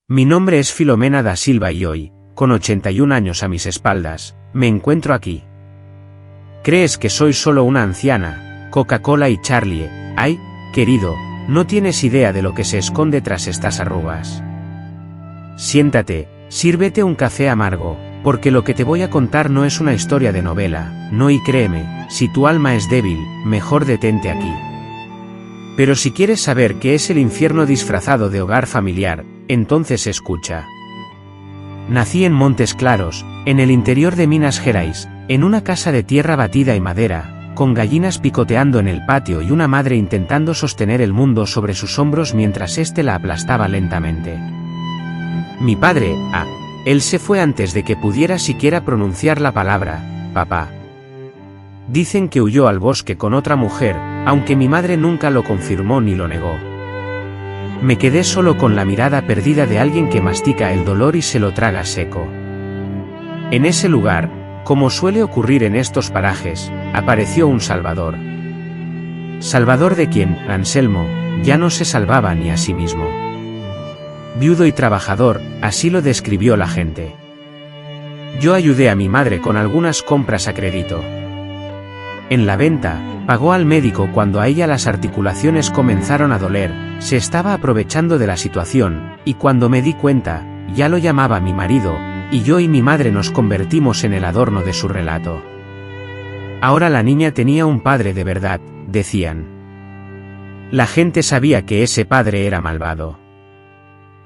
Mi nombre es Filomena da Silva y hoy, con 81 años a mis espaldas, me encuentro aquí. ¿Crees que soy solo una anciana, Coca-Cola y Charlie? Ay, querido, no tienes idea de lo que se esconde tras estas arrugas. Siéntate, sírvete un café amargo, porque lo que te voy a contar no es una historia de novela, no, y créeme, si tu alma es débil, mejor detente aquí. Pero si quieres saber qué es el infierno disfrazado de hogar familiar, entonces escucha. Nací en Montes Claros, en el interior de Minas Gerais, en una casa de tierra batida y madera, con gallinas picoteando en el patio y una madre intentando sostener el mundo sobre sus hombros mientras éste la aplastaba lentamente. Mi padre, él se fue antes de que pudiera siquiera pronunciar la palabra, papá. Dicen que huyó al bosque con otra mujer, aunque mi madre nunca lo confirmó ni lo negó. Me quedé solo con la mirada perdida de alguien que mastica el dolor y se lo traga seco. En ese lugar, como suele ocurrir en estos parajes, apareció un salvador. Salvador de quien, Anselmo, ya no se salvaba ni a sí mismo. Viudo y trabajador, así lo describió la gente. Yo ayudé a mi madre con algunas compras a crédito. En la venta, pagó al médico cuando a ella las articulaciones comenzaron a doler, se estaba aprovechando de la situación, y cuando me di cuenta, ya lo llamaba mi marido, y yo y mi madre nos convertimos en el adorno de su relato. Ahora la niña tenía un padre de verdad, decían. La gente sabía que ese padre era malvado.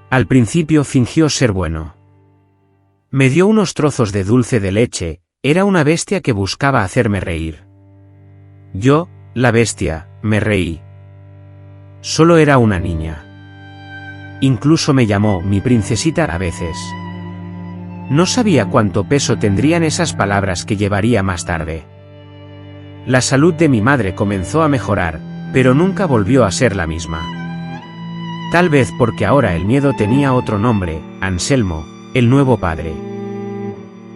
Al principio fingió ser bueno. Me dio unos trozos de dulce de leche, era una bestia que buscaba hacerme reír. Yo, la bestia, me reí. Solo era una niña. Incluso me llamó mi princesita a veces. No sabía cuánto peso tendrían esas palabras que llevaría más tarde. La salud de mi madre comenzó a mejorar, pero nunca volvió a ser la misma. Tal vez porque ahora el miedo tenía otro nombre, Anselmo, el nuevo padre.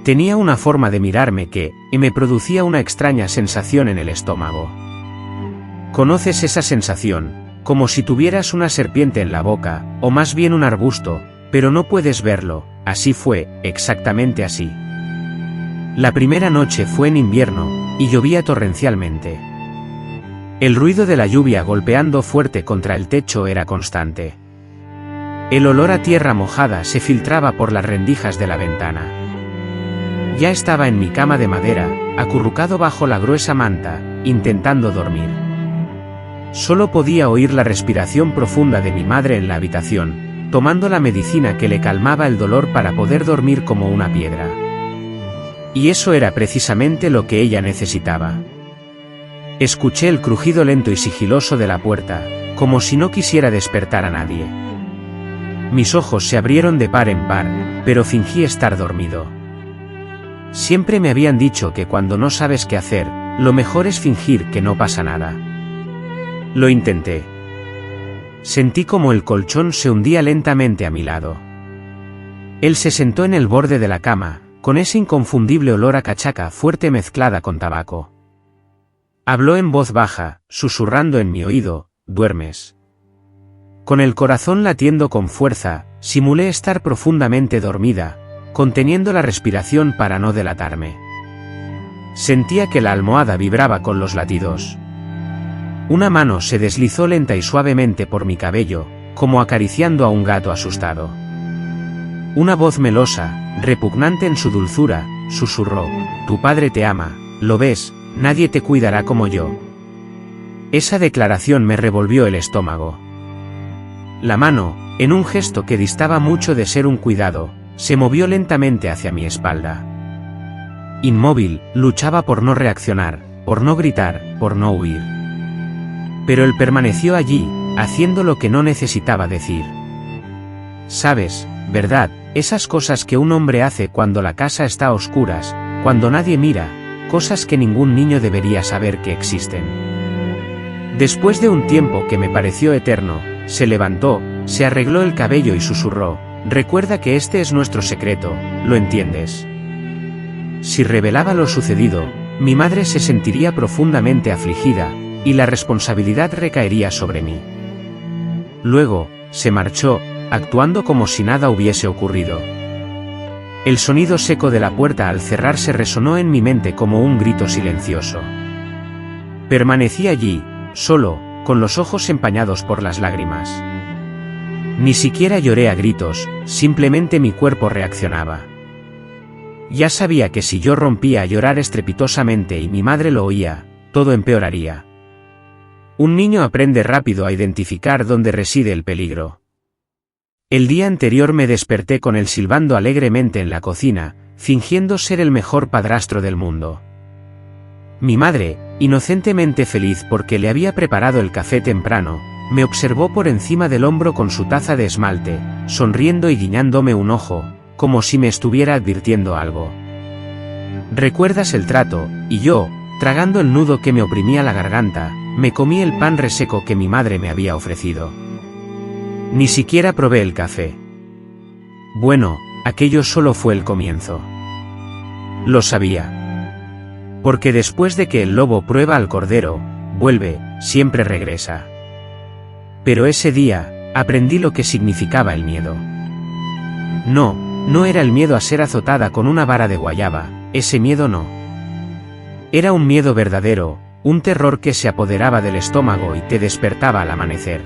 Tenía una forma de mirarme que me producía una extraña sensación en el estómago. ¿Conoces esa sensación? Como si tuvieras una serpiente en la boca, o más bien un arbusto, pero no puedes verlo. Así fue, exactamente así. La primera noche fue en invierno, y llovía torrencialmente. El ruido de la lluvia golpeando fuerte contra el techo era constante. El olor a tierra mojada se filtraba por las rendijas de la ventana. Ya estaba en mi cama de madera, acurrucado bajo la gruesa manta, intentando dormir. Solo podía oír la respiración profunda de mi madre en la habitación, tomando la medicina que le calmaba el dolor para poder dormir como una piedra. Y eso era precisamente lo que ella necesitaba. Escuché el crujido lento y sigiloso de la puerta, como si no quisiera despertar a nadie. Mis ojos se abrieron de par en par, pero fingí estar dormido. Siempre me habían dicho que cuando no sabes qué hacer, lo mejor es fingir que no pasa nada. Lo intenté. Sentí como el colchón se hundía lentamente a mi lado. Él se sentó en el borde de la cama, con ese inconfundible olor a cachaca fuerte mezclada con tabaco. Habló en voz baja, susurrando en mi oído, «¿Duermes?». Con el corazón latiendo con fuerza, simulé estar profundamente dormida, conteniendo la respiración para no delatarme. Sentía que la almohada vibraba con los latidos. Una mano se deslizó lenta y suavemente por mi cabello, como acariciando a un gato asustado. Una voz melosa, repugnante en su dulzura, susurró, «Tu padre te ama, ¿lo ves? Nadie te cuidará como yo». Esa declaración me revolvió el estómago. La mano, en un gesto que distaba mucho de ser un cuidado, se movió lentamente hacia mi espalda. Inmóvil, luchaba por no reaccionar, por no gritar, por no huir. Pero él permaneció allí, haciendo lo que no necesitaba decir. Sabes, ¿verdad? Esas cosas que un hombre hace cuando la casa está a oscuras, cuando nadie mira, cosas que ningún niño debería saber que existen. Después de un tiempo que me pareció eterno, se levantó, se arregló el cabello y susurró, «Recuerda que este es nuestro secreto, ¿lo entiendes?». Si revelaba lo sucedido, mi madre se sentiría profundamente afligida, y la responsabilidad recaería sobre mí. Luego, se marchó, actuando como si nada hubiese ocurrido. El sonido seco de la puerta al cerrarse resonó en mi mente como un grito silencioso. Permanecí allí, solo, con los ojos empañados por las lágrimas. Ni siquiera lloré a gritos, simplemente mi cuerpo reaccionaba. Ya sabía que si yo rompía a llorar estrepitosamente y mi madre lo oía, todo empeoraría. Un niño aprende rápido a identificar dónde reside el peligro. El día anterior me desperté con él silbando alegremente en la cocina, fingiendo ser el mejor padrastro del mundo. Mi madre, inocentemente feliz porque le había preparado el café temprano, me observó por encima del hombro con su taza de esmalte, sonriendo y guiñándome un ojo, como si me estuviera advirtiendo algo. ¿Recuerdas el trato? Y yo, tragando el nudo que me oprimía la garganta, me comí el pan reseco que mi madre me había ofrecido. Ni siquiera probé el café. Bueno, aquello solo fue el comienzo. Lo sabía. Porque después de que el lobo prueba al cordero, vuelve, siempre regresa. Pero ese día, aprendí lo que significaba el miedo. No era el miedo a ser azotada con una vara de guayaba, ese miedo no. Era un miedo verdadero, un terror que se apoderaba del estómago y te despertaba al amanecer.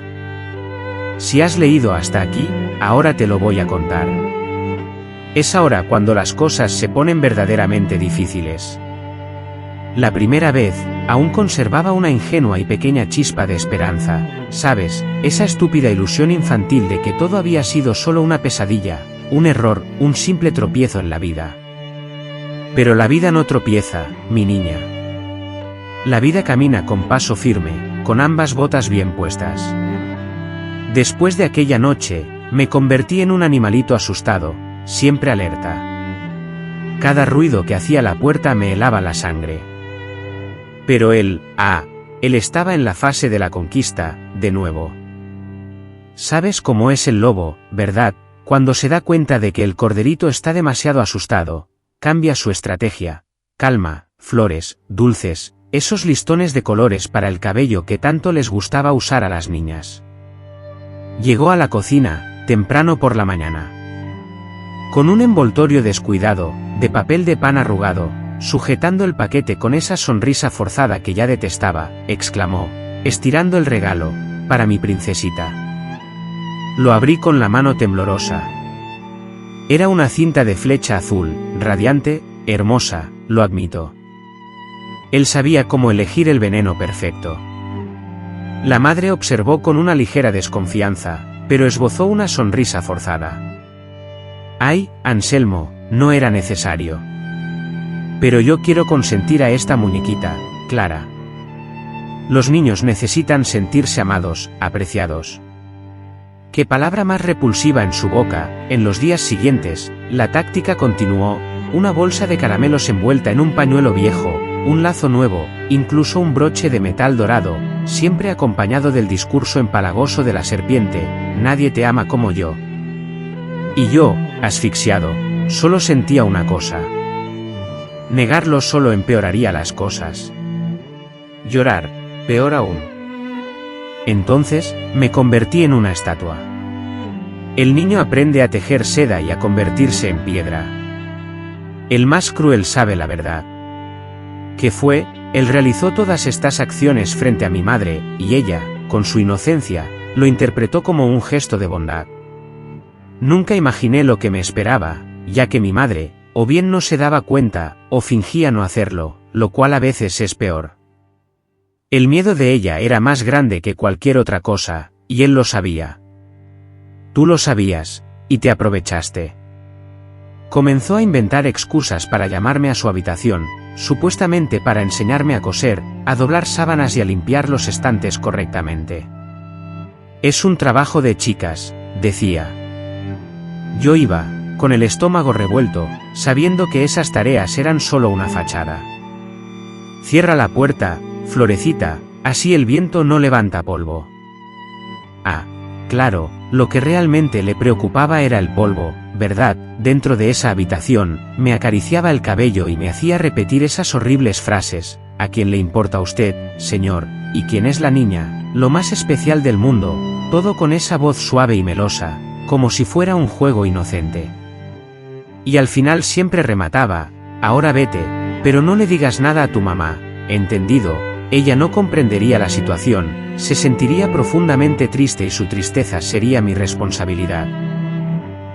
Si has leído hasta aquí, ahora te lo voy a contar. Es ahora cuando las cosas se ponen verdaderamente difíciles. La primera vez, aún conservaba una ingenua y pequeña chispa de esperanza, ¿sabes? Esa estúpida ilusión infantil de que todo había sido solo una pesadilla, un error, un simple tropiezo en la vida. Pero la vida no tropieza, mi niña. La vida camina con paso firme, con ambas botas bien puestas. Después de aquella noche, me convertí en un animalito asustado, siempre alerta. Cada ruido que hacía la puerta me helaba la sangre. Pero él estaba en la fase de la conquista, de nuevo. ¿Sabes cómo es el lobo, verdad? Cuando se da cuenta de que el corderito está demasiado asustado, cambia su estrategia. Calma, flores, dulces, esos listones de colores para el cabello que tanto les gustaba usar a las niñas. Llegó a la cocina, temprano por la mañana. Con un envoltorio descuidado, de papel de pan arrugado, sujetando el paquete con esa sonrisa forzada que ya detestaba, exclamó, estirando el regalo, para mi princesita. Lo abrí con la mano temblorosa. Era una cinta de flecha azul, radiante, hermosa, lo admito. Él sabía cómo elegir el veneno perfecto. La madre observó con una ligera desconfianza, pero esbozó una sonrisa forzada. Ay, Anselmo, no era necesario. Pero yo quiero consentir a esta muñequita, Clara. Los niños necesitan sentirse amados, apreciados. Qué palabra más repulsiva en su boca. En los días siguientes, la táctica continuó, una bolsa de caramelos envuelta en un pañuelo viejo, un lazo nuevo, incluso un broche de metal dorado, siempre acompañado del discurso empalagoso de la serpiente, nadie te ama como yo. Y yo, asfixiado, solo sentía una cosa. Negarlo solo empeoraría las cosas. Llorar, peor aún. Entonces, me convertí en una estatua. El niño aprende a tejer seda y a convertirse en piedra. El más cruel sabe la verdad. ¿Qué fue? Él realizó todas estas acciones frente a mi madre, y ella, con su inocencia, lo interpretó como un gesto de bondad. Nunca imaginé lo que me esperaba, ya que mi madre, o bien no se daba cuenta, o fingía no hacerlo, lo cual a veces es peor. El miedo de ella era más grande que cualquier otra cosa, y él lo sabía. Tú lo sabías, y te aprovechaste. Comenzó a inventar excusas para llamarme a su habitación, supuestamente para enseñarme a coser, a doblar sábanas y a limpiar los estantes correctamente. Es un trabajo de chicas, decía. Yo iba, con el estómago revuelto, sabiendo que esas tareas eran solo una fachada. Cierra la puerta, florecita, así el viento no levanta polvo. Ah, claro, lo que realmente le preocupaba era el polvo, ¿verdad? Dentro de esa habitación, me acariciaba el cabello y me hacía repetir esas horribles frases, ¿a quién le importa a usted, señor? ¿Y quién es la niña? Lo más especial del mundo, todo con esa voz suave y melosa, como si fuera un juego inocente. Y al final siempre remataba: ahora vete, pero no le digas nada a tu mamá, ¿entendido? Ella no comprendería la situación, se sentiría profundamente triste y su tristeza sería mi responsabilidad.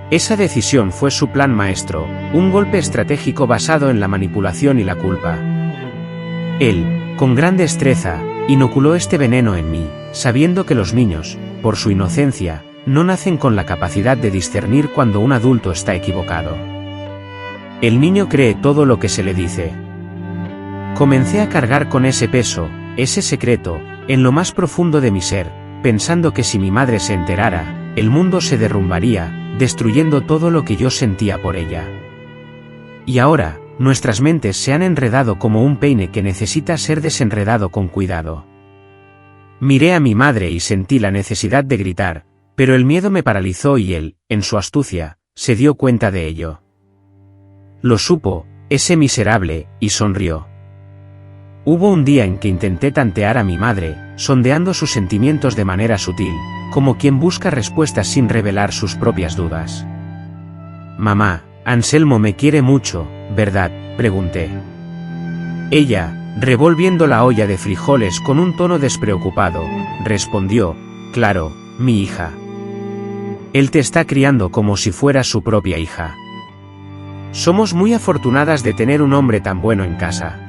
Esa decisión fue su plan maestro, un golpe estratégico basado en la manipulación y la culpa. Él, con gran destreza, inoculó este veneno en mí, sabiendo que los niños, por su inocencia, no nacen con la capacidad de discernir cuando un adulto está equivocado. El niño cree todo lo que se le dice. Comencé a cargar con ese peso, ese secreto, en lo más profundo de mi ser, pensando que si mi madre se enterara, el mundo se derrumbaría, destruyendo todo lo que yo sentía por ella. Y ahora, nuestras mentes se han enredado como un peine que necesita ser desenredado con cuidado. Miré a mi madre y sentí la necesidad de gritar, pero el miedo me paralizó y él, en su astucia, se dio cuenta de ello. Lo supo, ese miserable, y sonrió. Hubo un día en que intenté tantear a mi madre, sondeando sus sentimientos de manera sutil, como quien busca respuestas sin revelar sus propias dudas. «Mamá, Anselmo me quiere mucho, ¿verdad?», pregunté. Ella, revolviendo la olla de frijoles con un tono despreocupado, respondió: «Claro, mi hija. Él te está criando como si fuera su propia hija. Somos muy afortunadas de tener un hombre tan bueno en casa».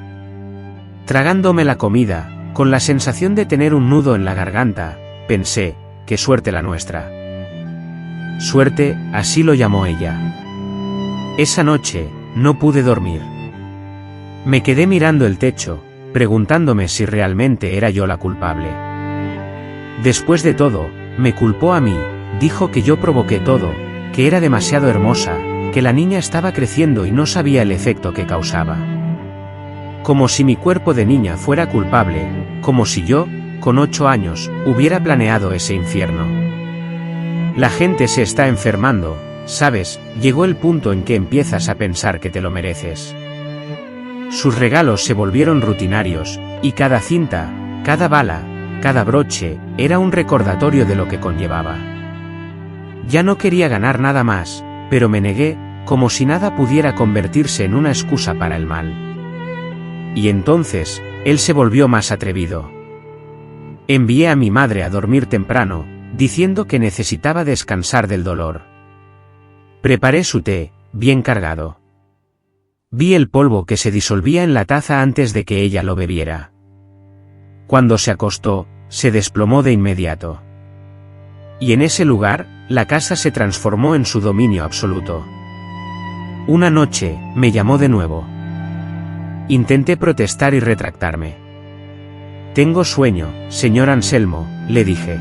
Tragándome la comida, con la sensación de tener un nudo en la garganta, pensé: qué suerte la nuestra. Suerte, así lo llamó ella. Esa noche, no pude dormir. Me quedé mirando el techo, preguntándome si realmente era yo la culpable. Después de todo, me culpó a mí, dijo que yo provoqué todo, que era demasiado hermosa, que la niña estaba creciendo y no sabía el efecto que causaba. Como si mi cuerpo de niña fuera culpable, como si yo, con 8 años, hubiera planeado ese infierno. La gente se está enfermando, ¿sabes? Llegó el punto en que empiezas a pensar que te lo mereces. Sus regalos se volvieron rutinarios, y cada cinta, cada bala, cada broche, era un recordatorio de lo que conllevaba. Ya no quería ganar nada más, pero me negué, como si nada pudiera convertirse en una excusa para el mal. Y entonces, él se volvió más atrevido. Envié a mi madre a dormir temprano, diciendo que necesitaba descansar del dolor. Preparé su té, bien cargado. Vi el polvo que se disolvía en la taza antes de que ella lo bebiera. Cuando se acostó, se desplomó de inmediato. Y en ese lugar, la casa se transformó en su dominio absoluto. Una noche, me llamó de nuevo. Intenté protestar y retractarme. «Tengo sueño, señor Anselmo», le dije.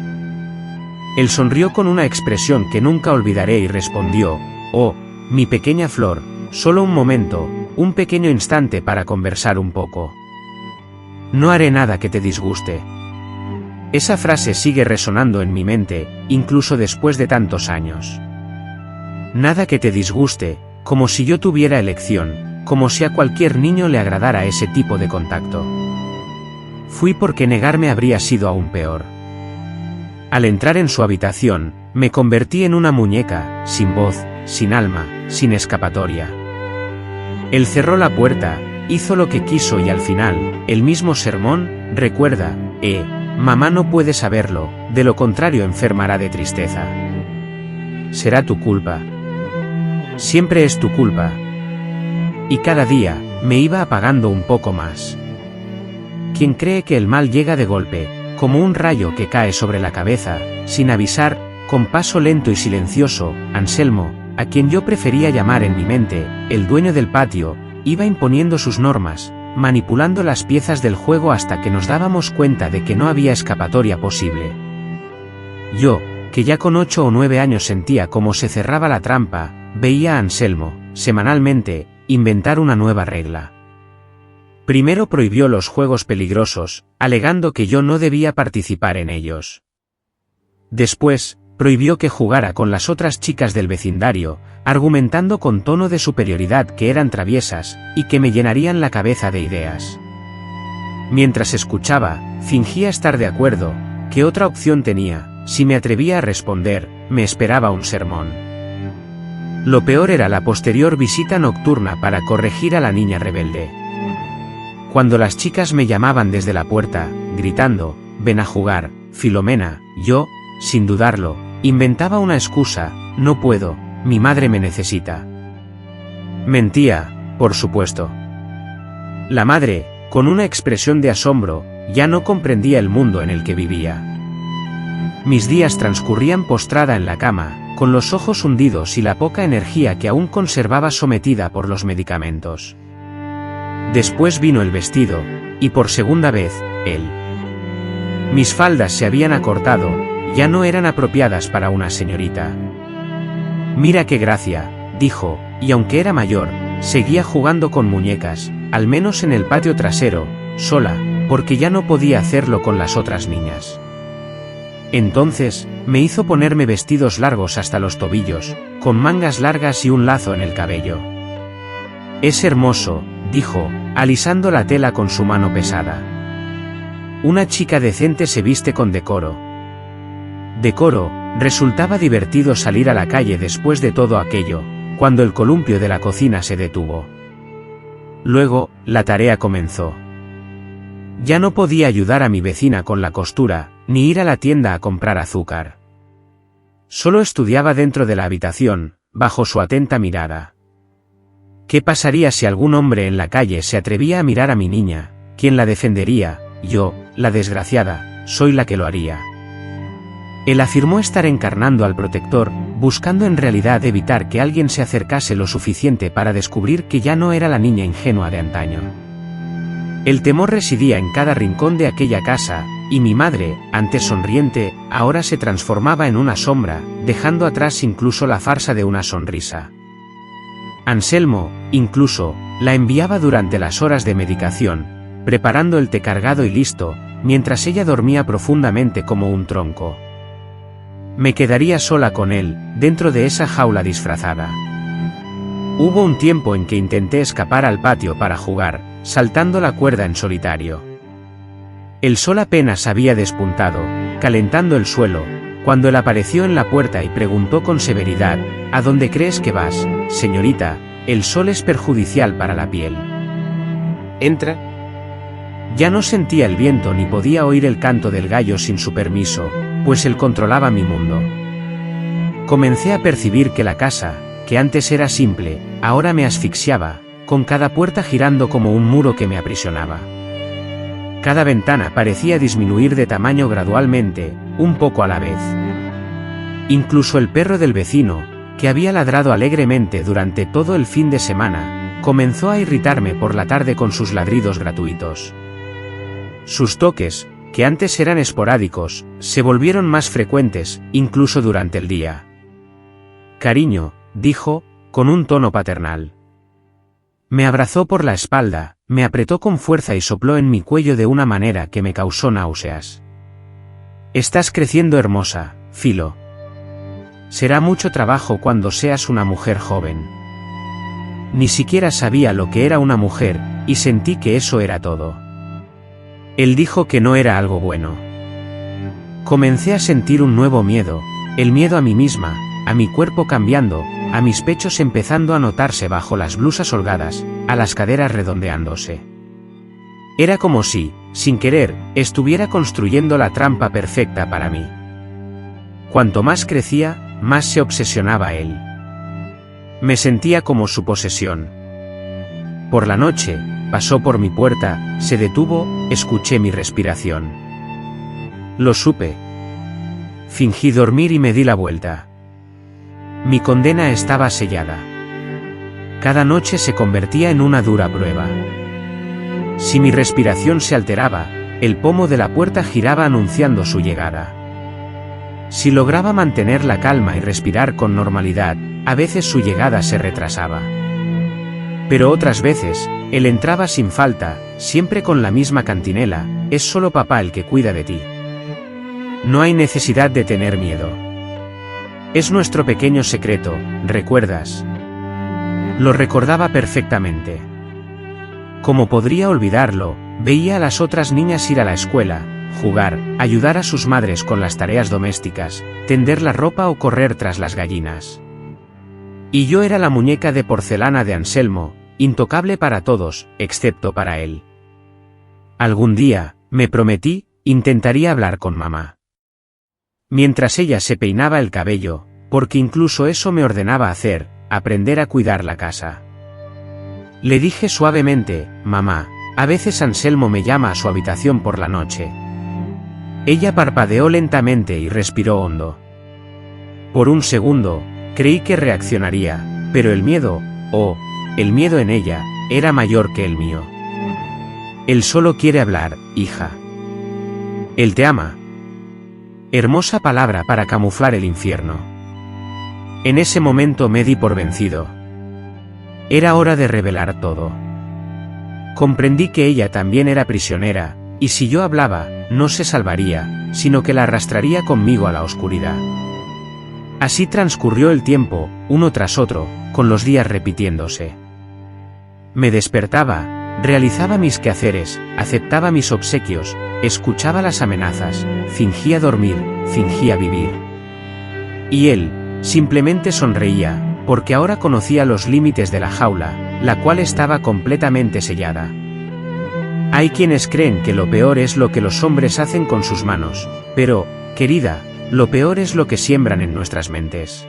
Él sonrió con una expresión que nunca olvidaré y respondió: «Oh, mi pequeña flor, solo un momento, un pequeño instante para conversar un poco. No haré nada que te disguste». Esa frase sigue resonando en mi mente, incluso después de tantos años. Nada que te disguste, como si yo tuviera elección, como si a cualquier niño le agradara ese tipo de contacto. Fui porque negarme habría sido aún peor. Al entrar en su habitación, me convertí en una muñeca, sin voz, sin alma, sin escapatoria. Él cerró la puerta, hizo lo que quiso y al final, el mismo sermón: «Recuerda, mamá no puede saberlo, de lo contrario enfermará de tristeza. Será tu culpa. Siempre es tu culpa». Y cada día, me iba apagando un poco más. Quien cree que el mal llega de golpe, como un rayo que cae sobre la cabeza, sin avisar, con paso lento y silencioso, Anselmo, a quien yo prefería llamar en mi mente, el dueño del patio, iba imponiendo sus normas, manipulando las piezas del juego hasta que nos dábamos cuenta de que no había escapatoria posible. Yo, que ya con 8 o 9 años sentía cómo se cerraba la trampa, veía a Anselmo, semanalmente, inventar una nueva regla. Primero prohibió los juegos peligrosos, alegando que yo no debía participar en ellos. Después, prohibió que jugara con las otras chicas del vecindario, argumentando con tono de superioridad que eran traviesas, y que me llenarían la cabeza de ideas. Mientras escuchaba, fingía estar de acuerdo. ¿Qué otra opción tenía? Si me atrevía a responder, me esperaba un sermón. Lo peor era la posterior visita nocturna para corregir a la niña rebelde. Cuando las chicas me llamaban desde la puerta, gritando, «Ven a jugar, Filomena», yo, sin dudarlo, inventaba una excusa, «No puedo, mi madre me necesita». Mentía, por supuesto. La madre, con una expresión de asombro, ya no comprendía el mundo en el que vivía. Mis días transcurrían postrada en la cama, con los ojos hundidos y la poca energía que aún conservaba sometida por los medicamentos. Después vino el vestido, y por segunda vez, él. Mis faldas se habían acortado, ya no eran apropiadas para una señorita. «Mira qué gracia», dijo, y aunque era mayor, seguía jugando con muñecas, al menos en el patio trasero, sola, porque ya no podía hacerlo con las otras niñas. Entonces, me hizo ponerme vestidos largos hasta los tobillos, con mangas largas y un lazo en el cabello. «Es hermoso», dijo, alisando la tela con su mano pesada. «Una chica decente se viste con decoro». Decoro, resultaba divertido salir a la calle después de todo aquello, cuando el columpio de la cocina se detuvo. Luego, la tarea comenzó. Ya no podía ayudar a mi vecina con la costura, ni ir a la tienda a comprar azúcar. Solo estudiaba dentro de la habitación, bajo su atenta mirada. ¿Qué pasaría si algún hombre en la calle se atrevía a mirar a mi niña? ¿Quién la defendería? Yo, la desgraciada, soy la que lo haría. Él afirmó estar encarnando al protector, buscando en realidad evitar que alguien se acercase lo suficiente para descubrir que ya no era la niña ingenua de antaño. El temor residía en cada rincón de aquella casa, y mi madre, antes sonriente, ahora se transformaba en una sombra, dejando atrás incluso la farsa de una sonrisa. Anselmo, incluso, la enviaba durante las horas de medicación, preparando el té cargado y listo, mientras ella dormía profundamente como un tronco. Me quedaría sola con él, dentro de esa jaula disfrazada. Hubo un tiempo en que intenté escapar al patio para jugar, saltando la cuerda en solitario. El sol apenas había despuntado, calentando el suelo, cuando él apareció en la puerta y preguntó con severidad, «¿A dónde crees que vas, señorita? El sol es perjudicial para la piel». «Entra». Ya no sentía el viento ni podía oír el canto del gallo sin su permiso, pues él controlaba mi mundo. Comencé a percibir que la casa, que antes era simple, ahora me asfixiaba, con cada puerta girando como un muro que me aprisionaba. Cada ventana parecía disminuir de tamaño gradualmente, un poco a la vez. Incluso el perro del vecino, que había ladrado alegremente durante todo el fin de semana, comenzó a irritarme por la tarde con sus ladridos gratuitos. Sus toques, que antes eran esporádicos, se volvieron más frecuentes, incluso durante el día. «Cariño», dijo, con un tono paternal. Me abrazó por la espalda, me apretó con fuerza y sopló en mi cuello de una manera que me causó náuseas. «Estás creciendo hermosa, Filo. Será mucho trabajo cuando seas una mujer joven». Ni siquiera sabía lo que era una mujer, y sentí que eso era todo. Él dijo que no era algo bueno. Comencé a sentir un nuevo miedo, el miedo a mí misma, a mi cuerpo cambiando, a mis pechos empezando a notarse bajo las blusas holgadas, a las caderas redondeándose. Era como si, sin querer, estuviera construyendo la trampa perfecta para mí. Cuanto más crecía, más se obsesionaba él. Me sentía como su posesión. Por la noche, pasó por mi puerta, se detuvo, escuché mi respiración. Lo supe. Fingí dormir y me di la vuelta. Mi condena estaba sellada. Cada noche se convertía en una dura prueba. Si mi respiración se alteraba, el pomo de la puerta giraba anunciando su llegada. Si lograba mantener la calma y respirar con normalidad, a veces su llegada se retrasaba. Pero otras veces, él entraba sin falta, siempre con la misma cantinela, «Es solo papá el que cuida de ti. No hay necesidad de tener miedo. Es nuestro pequeño secreto, ¿recuerdas?». Lo recordaba perfectamente. ¿Cómo podría olvidarlo? Veía a las otras niñas ir a la escuela, jugar, ayudar a sus madres con las tareas domésticas, tender la ropa o correr tras las gallinas. Y yo era la muñeca de porcelana de Anselmo, intocable para todos, excepto para él. Algún día, me prometí, intentaría hablar con mamá. Mientras ella se peinaba el cabello, porque incluso eso me ordenaba hacer, aprender a cuidar la casa. Le dije suavemente, mamá, a veces Anselmo me llama a su habitación por la noche. Ella parpadeó lentamente y respiró hondo. Por un segundo, creí que reaccionaría, pero el miedo, el miedo en ella, era mayor que el mío. Él solo quiere hablar, hija. Él te ama. Hermosa palabra para camuflar el infierno. En ese momento me di por vencido. Era hora de revelar todo. Comprendí que ella también era prisionera, y si yo hablaba, no se salvaría, sino que la arrastraría conmigo a la oscuridad. Así transcurrió el tiempo, uno tras otro, con los días repitiéndose. Me despertaba, realizaba mis quehaceres, aceptaba mis obsequios, escuchaba las amenazas, fingía dormir, fingía vivir. Y él, simplemente sonreía, porque ahora conocía los límites de la jaula, la cual estaba completamente sellada. Hay quienes creen que lo peor es lo que los hombres hacen con sus manos, pero, querida, lo peor es lo que siembran en nuestras mentes.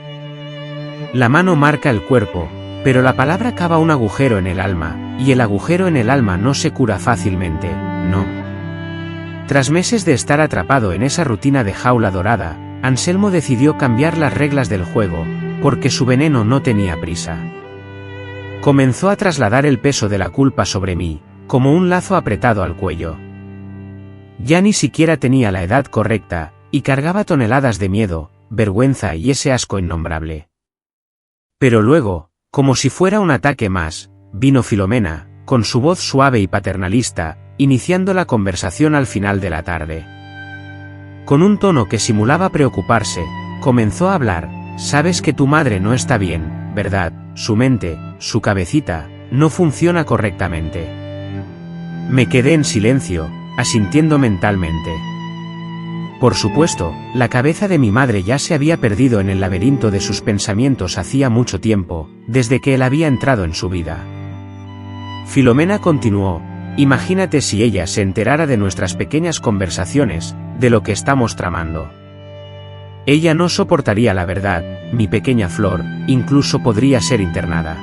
La mano marca el cuerpo, pero la palabra cava un agujero en el alma, y el agujero en el alma no se cura fácilmente, no. Tras meses de estar atrapado en esa rutina de jaula dorada, Anselmo decidió cambiar las reglas del juego, porque su veneno no tenía prisa. Comenzó a trasladar el peso de la culpa sobre mí, como un lazo apretado al cuello. Ya ni siquiera tenía la edad correcta, y cargaba toneladas de miedo, vergüenza y ese asco innombrable. Pero luego, como si fuera un ataque más, vino Filomena, con su voz suave y paternalista, iniciando la conversación al final de la tarde. Con un tono que simulaba preocuparse, comenzó a hablar. Sabes que tu madre no está bien, ¿verdad? Su mente, su cabecita, no funciona correctamente. Me quedé en silencio, asintiendo mentalmente. Por supuesto, la cabeza de mi madre ya se había perdido en el laberinto de sus pensamientos hacía mucho tiempo, desde que él había entrado en su vida. Filomena continuó, imagínate si ella se enterara de nuestras pequeñas conversaciones, de lo que estamos tramando. Ella no soportaría la verdad, mi pequeña flor, incluso podría ser internada.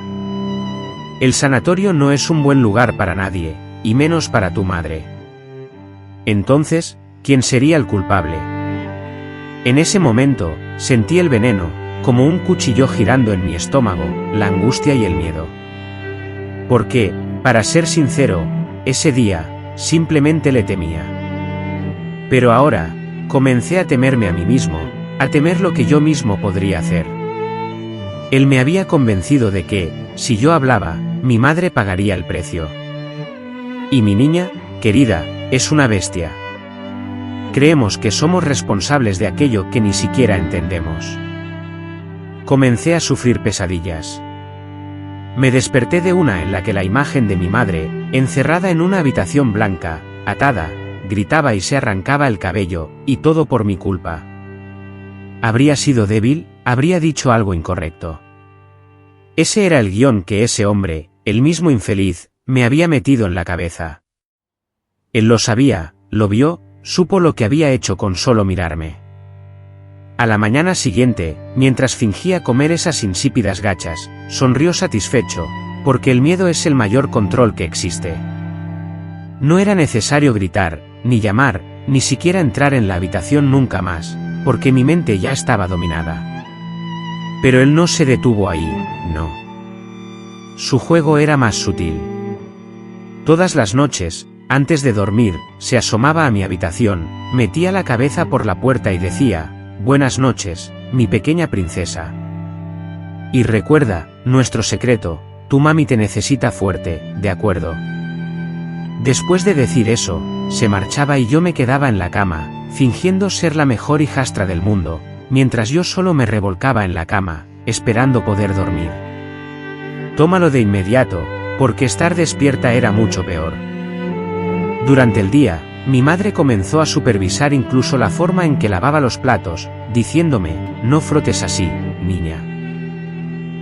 El sanatorio no es un buen lugar para nadie, y menos para tu madre. Entonces, ¿quién sería el culpable? En ese momento, sentí el veneno, como un cuchillo girando en mi estómago, la angustia y el miedo. Porque, para ser sincero, ese día, simplemente le temía. Pero ahora, comencé a temerme a mí mismo, a temer lo que yo mismo podría hacer. Él me había convencido de que, si yo hablaba, mi madre pagaría el precio. Y mi niña, querida, es una bestia. Creemos que somos responsables de aquello que ni siquiera entendemos. Comencé a sufrir pesadillas. Me desperté de una en la que la imagen de mi madre, encerrada en una habitación blanca, atada, gritaba y se arrancaba el cabello, y todo por mi culpa. ¿Habría sido débil? ¿Habría dicho algo incorrecto? Ese era el guión que ese hombre, el mismo infeliz, me había metido en la cabeza. Él lo sabía, lo vio, supo lo que había hecho con solo mirarme. A la mañana siguiente, mientras fingía comer esas insípidas gachas, sonrió satisfecho, porque el miedo es el mayor control que existe. No era necesario gritar, ni llamar, ni siquiera entrar en la habitación nunca más, porque mi mente ya estaba dominada. Pero él no se detuvo ahí, no. Su juego era más sutil. Todas las noches, antes de dormir, se asomaba a mi habitación, metía la cabeza por la puerta y decía, buenas noches, mi pequeña princesa. Y recuerda, nuestro secreto, tu mami te necesita fuerte, ¿de acuerdo? Después de decir eso, se marchaba y yo me quedaba en la cama, fingiendo ser la mejor hijastra del mundo, mientras yo solo me revolcaba en la cama, esperando poder dormir. Tómalo de inmediato, porque estar despierta era mucho peor. Durante el día, mi madre comenzó a supervisar incluso la forma en que lavaba los platos, diciéndome, no frotes así, niña.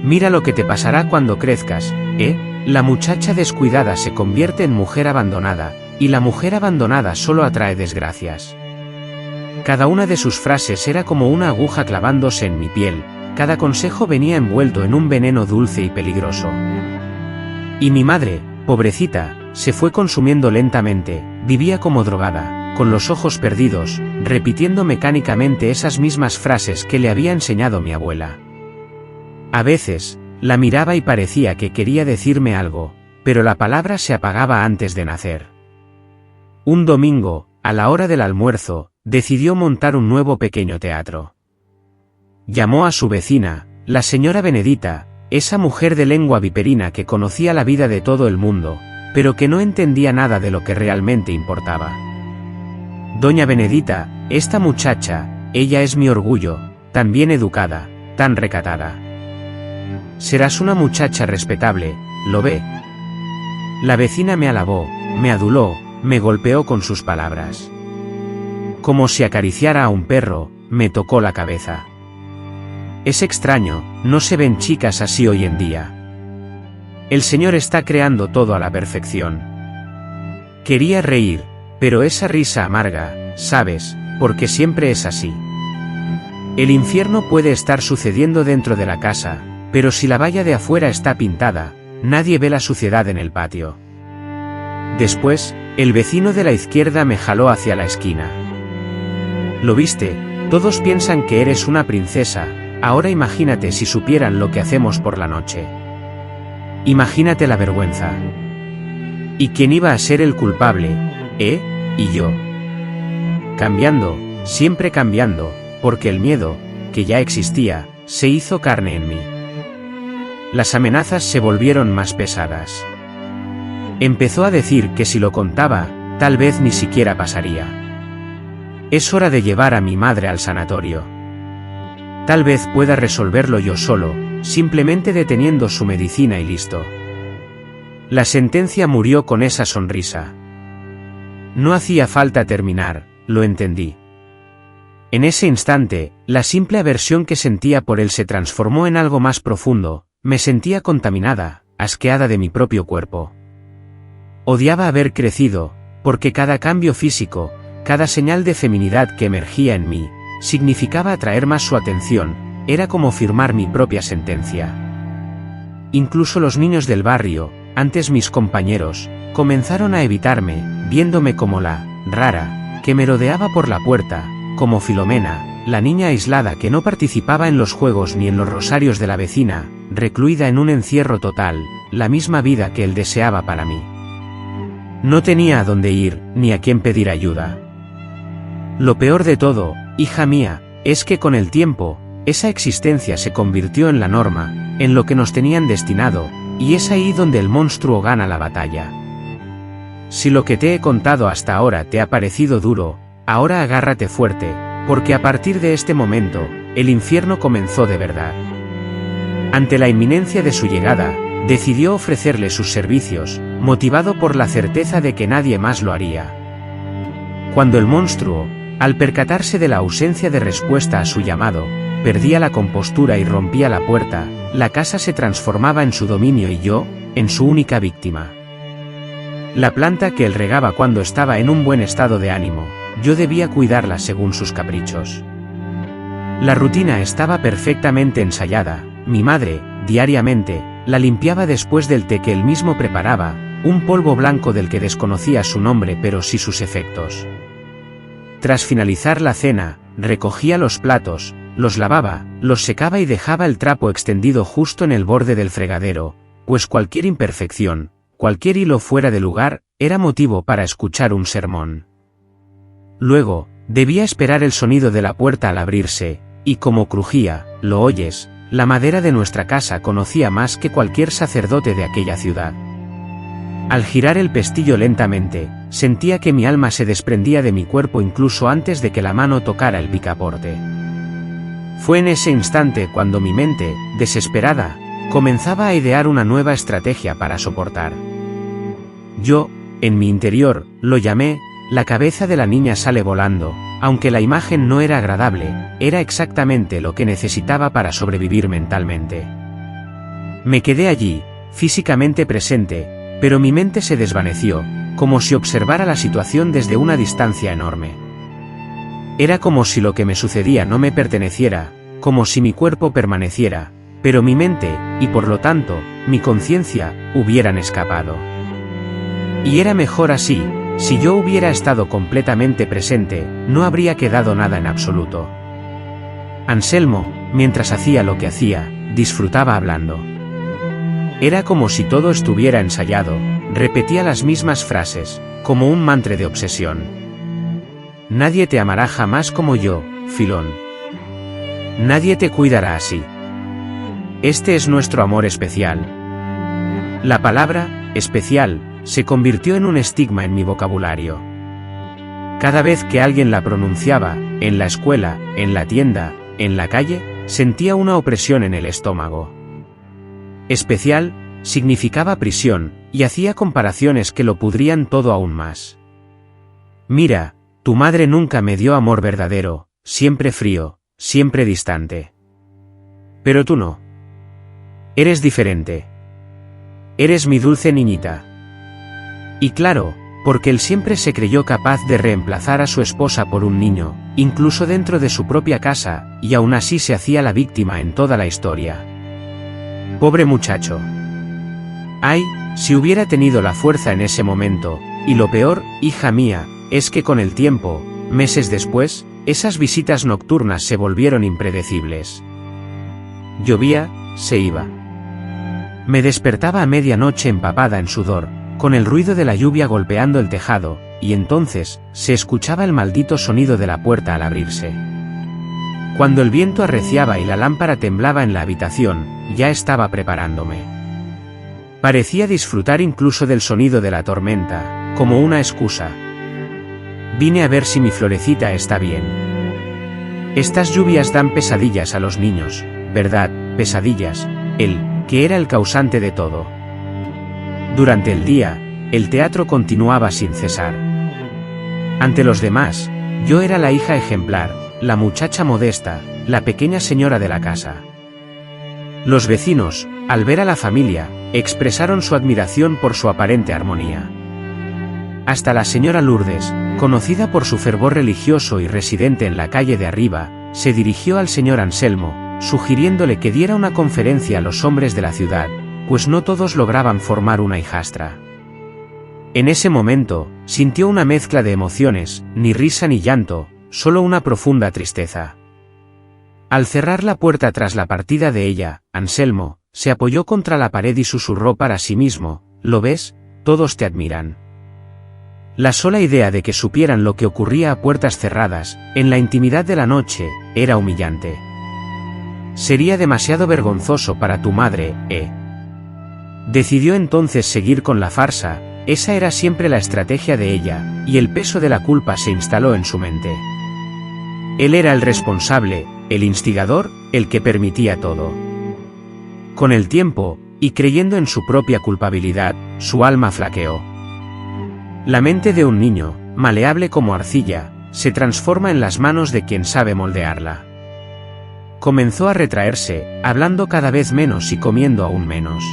Mira lo que te pasará cuando crezcas, ¿eh? La muchacha descuidada se convierte en mujer abandonada, y la mujer abandonada solo atrae desgracias. Cada una de sus frases era como una aguja clavándose en mi piel, cada consejo venía envuelto en un veneno dulce y peligroso. Y mi madre, pobrecita, se fue consumiendo lentamente, vivía como drogada, con los ojos perdidos, repitiendo mecánicamente esas mismas frases que le había enseñado mi abuela. A veces, la miraba y parecía que quería decirme algo, pero la palabra se apagaba antes de nacer. Un domingo, a la hora del almuerzo, decidió montar un nuevo pequeño teatro. Llamó a su vecina, la señora Benedita, esa mujer de lengua viperina que conocía la vida de todo el mundo, pero que no entendía nada de lo que realmente importaba. Doña Benedita, esta muchacha, ella es mi orgullo, tan bien educada, tan recatada. Serás una muchacha respetable, ¿lo ve? La vecina me alabó, me aduló, me golpeó con sus palabras. Como si acariciara a un perro, me tocó la cabeza. Es extraño, no se ven chicas así hoy en día. El Señor está creando todo a la perfección. Quería reír, pero esa risa amarga, ¿sabes? Porque siempre es así. El infierno puede estar sucediendo dentro de la casa, pero si la valla de afuera está pintada, nadie ve la suciedad en el patio. Después, el vecino de la izquierda me jaló hacia la esquina. ¿Lo viste? Todos piensan que eres una princesa, ahora imagínate si supieran lo que hacemos por la noche. Imagínate la vergüenza. ¿Y quién iba a ser el culpable? Y yo. Cambiando, siempre cambiando, porque el miedo, que ya existía, se hizo carne en mí. Las amenazas se volvieron más pesadas. Empezó a decir que si lo contaba, tal vez ni siquiera pasaría. Es hora de llevar a mi madre al sanatorio. Tal vez pueda resolverlo yo solo, simplemente deteniendo su medicina y listo. La sentencia murió con esa sonrisa. No hacía falta terminar, lo entendí. En ese instante, la simple aversión que sentía por él se transformó en algo más profundo, me sentía contaminada, asqueada de mi propio cuerpo. Odiaba haber crecido, porque cada cambio físico, cada señal de feminidad que emergía en mí, significaba atraer más su atención, era como firmar mi propia sentencia. Incluso los niños del barrio, antes mis compañeros, comenzaron a evitarme, viéndome como la rara, que merodeaba por la puerta, como Filomena, la niña aislada que no participaba en los juegos ni en los rosarios de la vecina, recluida en un encierro total, la misma vida que él deseaba para mí. No tenía a dónde ir, ni a quién pedir ayuda. Lo peor de todo, hija mía, es que con el tiempo, esa existencia se convirtió en la norma, en lo que nos tenían destinado, y es ahí donde el monstruo gana la batalla. Si lo que te he contado hasta ahora te ha parecido duro, ahora agárrate fuerte, porque a partir de este momento, el infierno comenzó de verdad. Ante la inminencia de su llegada, decidió ofrecerle sus servicios, motivado por la certeza de que nadie más lo haría. Cuando el monstruo, al percatarse de la ausencia de respuesta a su llamado, perdía la compostura y rompía la puerta, la casa se transformaba en su dominio y yo, en su única víctima. La planta que él regaba cuando estaba en un buen estado de ánimo, yo debía cuidarla según sus caprichos. La rutina estaba perfectamente ensayada, mi madre, diariamente, la limpiaba después del té que él mismo preparaba, un polvo blanco del que desconocía su nombre pero sí sus efectos. Tras finalizar la cena, recogía los platos, los lavaba, los secaba y dejaba el trapo extendido justo en el borde del fregadero, pues cualquier imperfección, cualquier hilo fuera de lugar, era motivo para escuchar un sermón. Luego, debía esperar el sonido de la puerta al abrirse, y como crujía, lo oyes, la madera de nuestra casa conocía más que cualquier sacerdote de aquella ciudad. Al girar el pestillo lentamente, sentía que mi alma se desprendía de mi cuerpo incluso antes de que la mano tocara el picaporte. Fue en ese instante cuando mi mente, desesperada, comenzaba a idear una nueva estrategia para soportar. Yo, en mi interior, lo llamé, la cabeza de la niña sale volando, aunque la imagen no era agradable, era exactamente lo que necesitaba para sobrevivir mentalmente. Me quedé allí, físicamente presente, pero mi mente se desvaneció, como si observara la situación desde una distancia enorme. Era como si lo que me sucedía no me perteneciera, como si mi cuerpo permaneciera, pero mi mente, y por lo tanto, mi conciencia, hubieran escapado. Y era mejor así. Si yo hubiera estado completamente presente, no habría quedado nada en absoluto. Anselmo, mientras hacía lo que hacía, disfrutaba hablando. Era como si todo estuviera ensayado, repetía las mismas frases, como un mantra de obsesión. Nadie te amará jamás como yo, Filón. Nadie te cuidará así. Este es nuestro amor especial. La palabra, especial, se convirtió en un estigma en mi vocabulario. Cada vez que alguien la pronunciaba, en la escuela, en la tienda, en la calle, sentía una opresión en el estómago. Especial, significaba prisión, y hacía comparaciones que lo pudrían todo aún más. Mira, tu madre nunca me dio amor verdadero, siempre frío, siempre distante. Pero tú no. Eres diferente. Eres mi dulce niñita. Y claro, porque él siempre se creyó capaz de reemplazar a su esposa por un niño, incluso dentro de su propia casa, y aún así se hacía la víctima en toda la historia. Pobre muchacho. Ay, si hubiera tenido la fuerza en ese momento, y lo peor, hija mía, es que con el tiempo, meses después, esas visitas nocturnas se volvieron impredecibles. Llovía, se iba. Me despertaba a medianoche empapada en sudor, con el ruido de la lluvia golpeando el tejado, y entonces, se escuchaba el maldito sonido de la puerta al abrirse. Cuando el viento arreciaba y la lámpara temblaba en la habitación, ya estaba preparándome. Parecía disfrutar incluso del sonido de la tormenta, como una excusa. Vine a ver si mi florecita está bien. Estas lluvias dan pesadillas a los niños, ¿verdad? Pesadillas, él, que era el causante de todo. Durante el día, el teatro continuaba sin cesar. Ante los demás, yo era la hija ejemplar, la muchacha modesta, la pequeña señora de la casa. Los vecinos, al ver a la familia, expresaron su admiración por su aparente armonía. Hasta la señora Lourdes, conocida por su fervor religioso y residente en la calle de arriba, se dirigió al señor Anselmo, sugiriéndole que diera una conferencia a los hombres de la ciudad, pues no todos lograban formar una hijastra. En ese momento, sintió una mezcla de emociones, ni risa ni llanto, solo una profunda tristeza. Al cerrar la puerta tras la partida de ella, Anselmo, se apoyó contra la pared y susurró para sí mismo, ¿lo ves? Todos te admiran. La sola idea de que supieran lo que ocurría a puertas cerradas, en la intimidad de la noche, era humillante. Sería demasiado vergonzoso para tu madre, Decidió entonces seguir con la farsa, esa era siempre la estrategia de ella, y el peso de la culpa se instaló en su mente. Él era el responsable, el instigador, el que permitía todo. Con el tiempo, y creyendo en su propia culpabilidad, su alma flaqueó. La mente de un niño, maleable como arcilla, se transforma en las manos de quien sabe moldearla. Comenzó a retraerse, hablando cada vez menos y comiendo aún menos.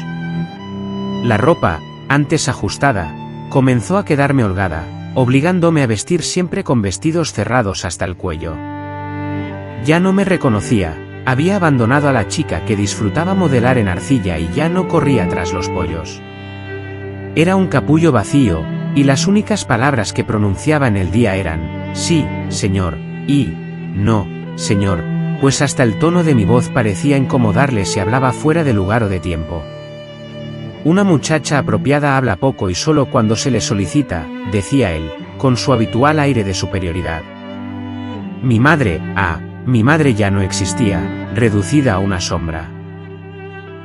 La ropa, antes ajustada, comenzó a quedarme holgada, obligándome a vestir siempre con vestidos cerrados hasta el cuello. Ya no me reconocía, había abandonado a la chica que disfrutaba modelar en arcilla y ya no corría tras los pollos. Era un capullo vacío, y las únicas palabras que pronunciaba en el día eran, sí, señor, y, no, señor, pues hasta el tono de mi voz parecía incomodarle si hablaba fuera de lugar o de tiempo. Una muchacha apropiada habla poco y solo cuando se le solicita, decía él, con su habitual aire de superioridad. Mi madre ya no existía, reducida a una sombra.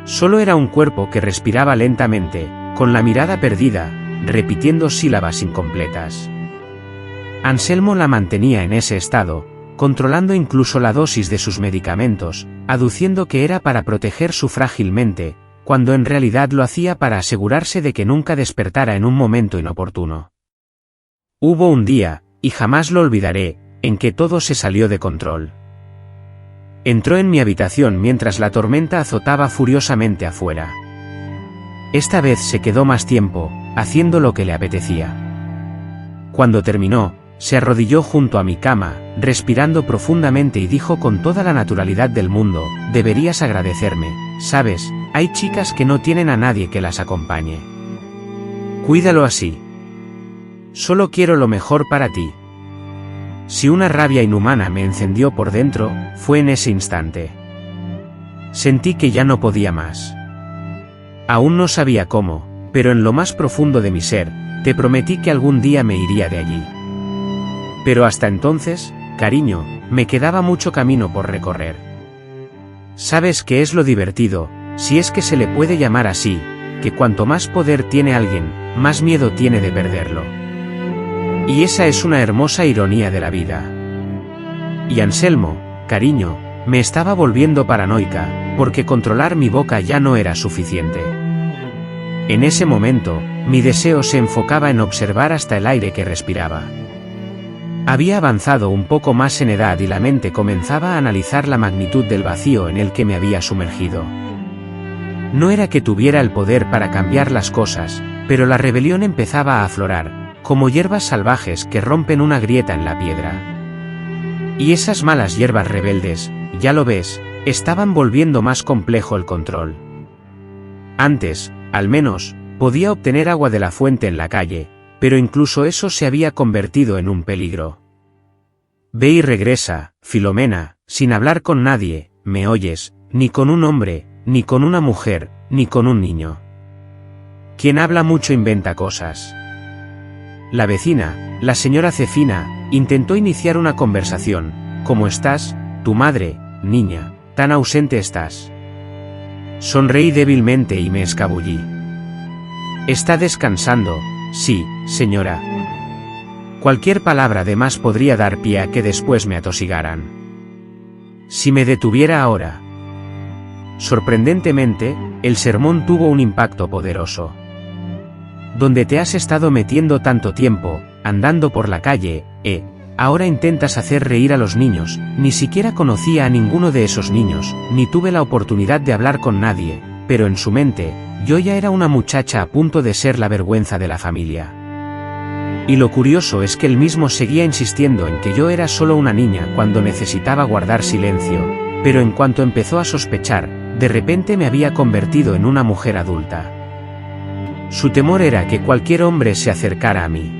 Solo era un cuerpo que respiraba lentamente, con la mirada perdida, repitiendo sílabas incompletas. Anselmo la mantenía en ese estado, controlando incluso la dosis de sus medicamentos, aduciendo que era para proteger su frágil mente, cuando en realidad lo hacía para asegurarse de que nunca despertara en un momento inoportuno. Hubo un día, y jamás lo olvidaré, en que todo se salió de control. Entró en mi habitación mientras la tormenta azotaba furiosamente afuera. Esta vez se quedó más tiempo, haciendo lo que le apetecía. Cuando terminó, se arrodilló junto a mi cama, respirando profundamente y dijo con toda la naturalidad del mundo: deberías agradecerme, ¿sabes? Hay chicas que no tienen a nadie que las acompañe. Cuídalo así. Solo quiero lo mejor para ti. Si una rabia inhumana me encendió por dentro, fue en ese instante. Sentí que ya no podía más. Aún no sabía cómo, pero en lo más profundo de mi ser, te prometí que algún día me iría de allí. Pero hasta entonces, cariño, me quedaba mucho camino por recorrer. ¿Sabes qué es lo divertido, si es que se le puede llamar así, que cuanto más poder tiene alguien, más miedo tiene de perderlo? Y esa es una hermosa ironía de la vida. Y Anselmo, cariño, me estaba volviendo paranoica, porque controlar mi boca ya no era suficiente. En ese momento, mi deseo se enfocaba en observar hasta el aire que respiraba. Había avanzado un poco más en edad y la mente comenzaba a analizar la magnitud del vacío en el que me había sumergido. No era que tuviera el poder para cambiar las cosas, pero la rebelión empezaba a aflorar, como hierbas salvajes que rompen una grieta en la piedra. Y esas malas hierbas rebeldes, ya lo ves, estaban volviendo más complejo el control. Antes, al menos, podía obtener agua de la fuente en la calle, pero incluso eso se había convertido en un peligro. Ve y regresa, Filomena, sin hablar con nadie, ¿me oyes? Ni con un hombre, ni con una mujer, ni con un niño. Quien habla mucho inventa cosas. La vecina, la señora Cefina, intentó iniciar una conversación. ¿Cómo estás, tu madre, niña? Tan ausente estás. Sonreí débilmente y me escabullí. Está descansando. Sí, señora. Cualquier palabra de más podría dar pie a que después me atosigaran. Si me detuviera ahora. Sorprendentemente, el sermón tuvo un impacto poderoso. ¿Dónde te has estado metiendo tanto tiempo, andando por la calle, ahora intentas hacer reír a los niños? Ni siquiera conocía a ninguno de esos niños, ni tuve la oportunidad de hablar con nadie, pero en su mente, yo ya era una muchacha a punto de ser la vergüenza de la familia. Y lo curioso es que él mismo seguía insistiendo en que yo era solo una niña cuando necesitaba guardar silencio, pero en cuanto empezó a sospechar, de repente me había convertido en una mujer adulta. Su temor era que cualquier hombre se acercara a mí.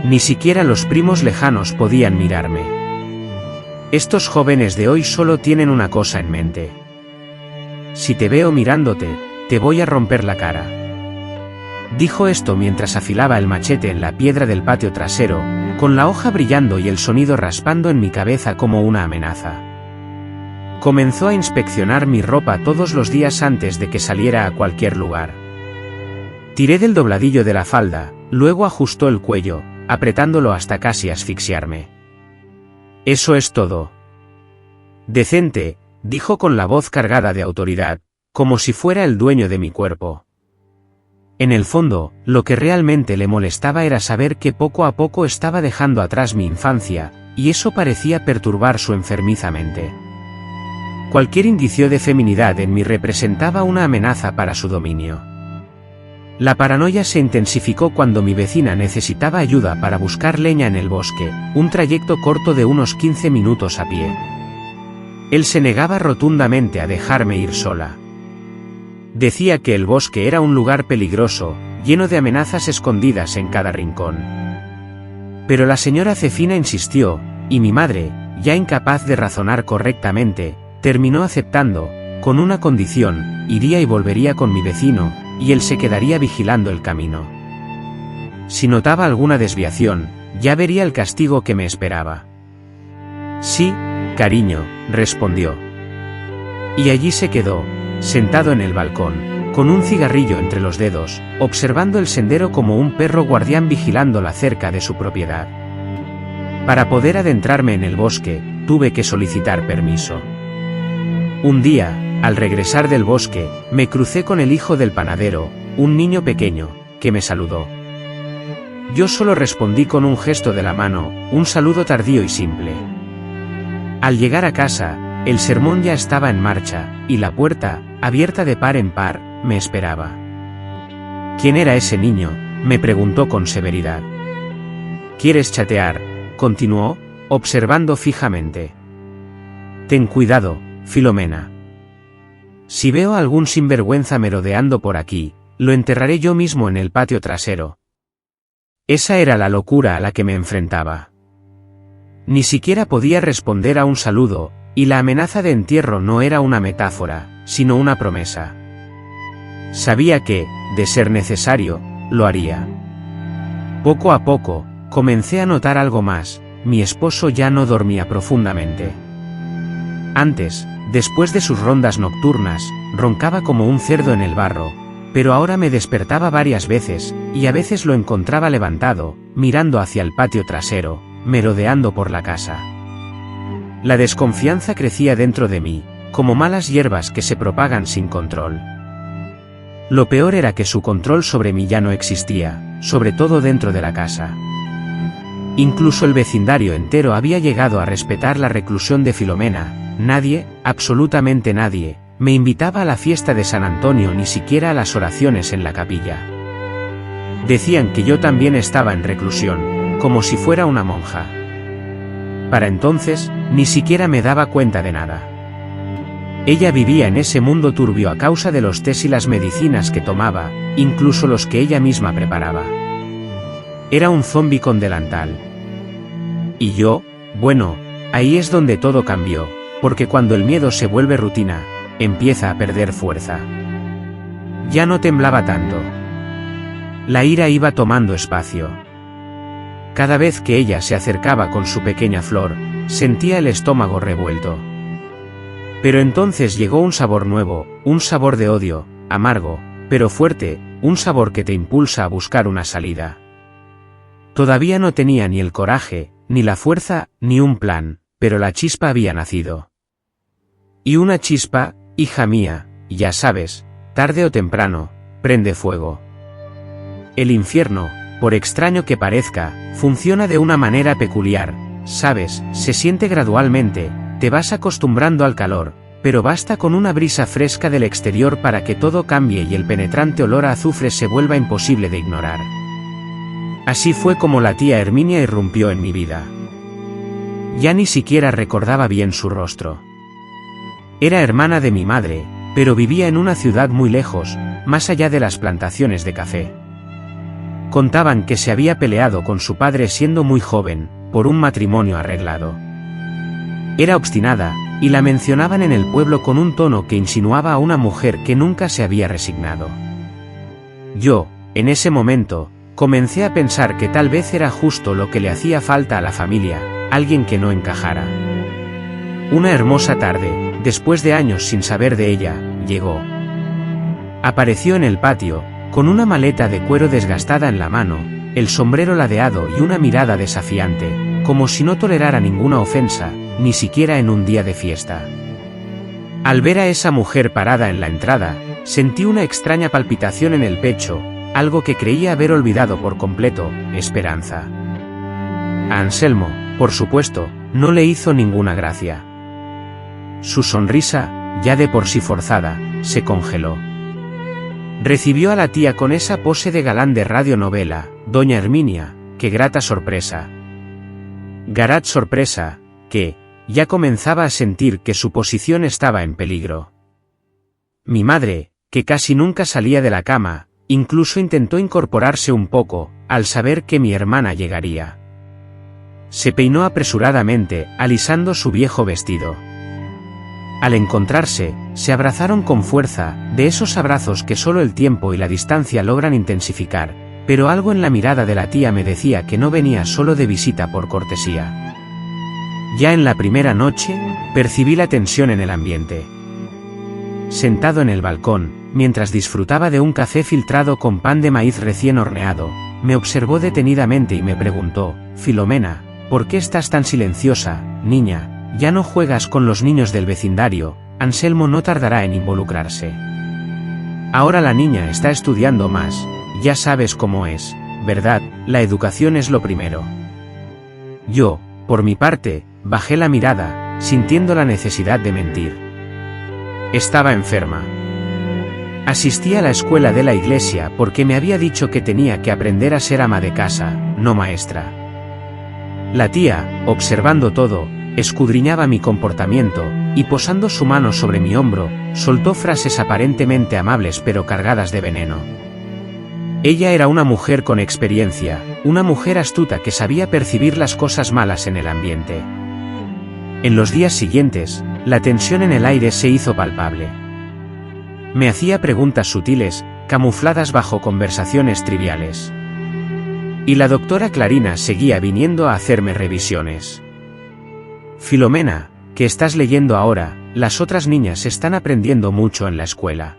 Ni siquiera los primos lejanos podían mirarme. Estos jóvenes de hoy solo tienen una cosa en mente. Si te veo mirándote, te voy a romper la cara. Dijo esto mientras afilaba el machete en la piedra del patio trasero, con la hoja brillando y el sonido raspando en mi cabeza como una amenaza. Comenzó a inspeccionar mi ropa todos los días antes de que saliera a cualquier lugar. Tiré del dobladillo de la falda, luego ajustó el cuello, apretándolo hasta casi asfixiarme. Eso es todo. Decente, dijo con la voz cargada de autoridad, como si fuera el dueño de mi cuerpo. En el fondo, lo que realmente le molestaba era saber que poco a poco estaba dejando atrás mi infancia, y eso parecía perturbar su enfermiza mente. Cualquier indicio de feminidad en mí representaba una amenaza para su dominio. La paranoia se intensificó cuando mi vecina necesitaba ayuda para buscar leña en el bosque, un trayecto corto de unos 15 minutos a pie. Él se negaba rotundamente a dejarme ir sola. Decía que el bosque era un lugar peligroso, lleno de amenazas escondidas en cada rincón. Pero la señora Cefina insistió, y mi madre, ya incapaz de razonar correctamente, terminó aceptando, con una condición: iría y volvería con mi vecino, y él se quedaría vigilando el camino. Si notaba alguna desviación, ya vería el castigo que me esperaba. Sí, cariño, respondió. Y allí se quedó, sentado en el balcón, con un cigarrillo entre los dedos, observando el sendero como un perro guardián vigilando la cerca de su propiedad. Para poder adentrarme en el bosque, tuve que solicitar permiso. Un día, al regresar del bosque, me crucé con el hijo del panadero, un niño pequeño, que me saludó. Yo solo respondí con un gesto de la mano, un saludo tardío y simple. Al llegar a casa, el sermón ya estaba en marcha, y la puerta, abierta de par en par, me esperaba. ¿Quién era ese niño?, me preguntó con severidad. ¿Quieres chatear?, continuó, observando fijamente. Ten cuidado, Filomena. Si veo a algún sinvergüenza merodeando por aquí, lo enterraré yo mismo en el patio trasero. Esa era la locura a la que me enfrentaba. Ni siquiera podía responder a un saludo, y la amenaza de entierro no era una metáfora, sino una promesa. Sabía que, de ser necesario, lo haría. Poco a poco, comencé a notar algo más: mi esposo ya no dormía profundamente. Antes, después de sus rondas nocturnas, roncaba como un cerdo en el barro, pero ahora me despertaba varias veces, y a veces lo encontraba levantado, mirando hacia el patio trasero, merodeando por la casa. La desconfianza crecía dentro de mí, como malas hierbas que se propagan sin control. Lo peor era que su control sobre mí ya no existía, sobre todo dentro de la casa. Incluso el vecindario entero había llegado a respetar la reclusión de Filomena. Nadie, absolutamente nadie, me invitaba a la fiesta de San Antonio, ni siquiera a las oraciones en la capilla. Decían que yo también estaba en reclusión, como si fuera una monja. Para entonces, ni siquiera me daba cuenta de nada. Ella vivía en ese mundo turbio a causa de los tés y las medicinas que tomaba, incluso los que ella misma preparaba. Era un zombi con delantal. Y yo, bueno, ahí es donde todo cambió, porque cuando el miedo se vuelve rutina, empieza a perder fuerza. Ya no temblaba tanto. La ira iba tomando espacio. Cada vez que ella se acercaba con su pequeña flor, sentía el estómago revuelto. Pero entonces llegó un sabor nuevo, un sabor de odio, amargo, pero fuerte, un sabor que te impulsa a buscar una salida. Todavía no tenía ni el coraje, ni la fuerza, ni un plan, pero la chispa había nacido. Y una chispa, hija mía, ya sabes, tarde o temprano, prende fuego. El infierno, por extraño que parezca, funciona de una manera peculiar, sabes, se siente gradualmente, te vas acostumbrando al calor, pero basta con una brisa fresca del exterior para que todo cambie y el penetrante olor a azufre se vuelva imposible de ignorar. Así fue como la tía Herminia irrumpió en mi vida. Ya ni siquiera recordaba bien su rostro. Era hermana de mi madre, pero vivía en una ciudad muy lejos, más allá de las plantaciones de café. Contaban que se había peleado con su padre siendo muy joven, por un matrimonio arreglado. Era obstinada, y la mencionaban en el pueblo con un tono que insinuaba a una mujer que nunca se había resignado. Yo, en ese momento, comencé a pensar que tal vez era justo lo que le hacía falta a la familia, alguien que no encajara. Una hermosa tarde, después de años sin saber de ella, llegó. Apareció en el patio, con una maleta de cuero desgastada en la mano, el sombrero ladeado y una mirada desafiante, como si no tolerara ninguna ofensa, ni siquiera en un día de fiesta. Al ver a esa mujer parada en la entrada, sentí una extraña palpitación en el pecho, algo que creía haber olvidado por completo: esperanza. A Anselmo, por supuesto, no le hizo ninguna gracia. Su sonrisa, ya de por sí forzada, se congeló. Recibió a la tía con esa pose de galán de radionovela. Doña Herminia, qué grata sorpresa. Garat sorpresa, que, ya comenzaba a sentir que su posición estaba en peligro. Mi madre, que casi nunca salía de la cama, incluso intentó incorporarse un poco, al saber que mi hermana llegaría. Se peinó apresuradamente, alisando su viejo vestido. Al encontrarse, se abrazaron con fuerza, de esos abrazos que solo el tiempo y la distancia logran intensificar, pero algo en la mirada de la tía me decía que no venía solo de visita por cortesía. Ya en la primera noche, percibí la tensión en el ambiente. Sentado en el balcón, mientras disfrutaba de un café filtrado con pan de maíz recién horneado, me observó detenidamente y me preguntó: Filomena, ¿por qué estás tan silenciosa, niña? Ya no juegas con los niños del vecindario, Anselmo no tardará en involucrarse. Ahora la niña está estudiando más, ya sabes cómo es, ¿verdad? La educación es lo primero. Yo, por mi parte, bajé la mirada, sintiendo la necesidad de mentir. Estaba enferma. Asistí a la escuela de la iglesia porque me había dicho que tenía que aprender a ser ama de casa, no maestra. La tía, observando todo, escudriñaba mi comportamiento, y posando su mano sobre mi hombro, soltó frases aparentemente amables pero cargadas de veneno. Ella era una mujer con experiencia, una mujer astuta que sabía percibir las cosas malas en el ambiente. En los días siguientes, la tensión en el aire se hizo palpable. Me hacía preguntas sutiles, camufladas bajo conversaciones triviales. Y la doctora Clarina seguía viniendo a hacerme revisiones. Filomena, ¿qué estás leyendo ahora? Las otras niñas están aprendiendo mucho en la escuela.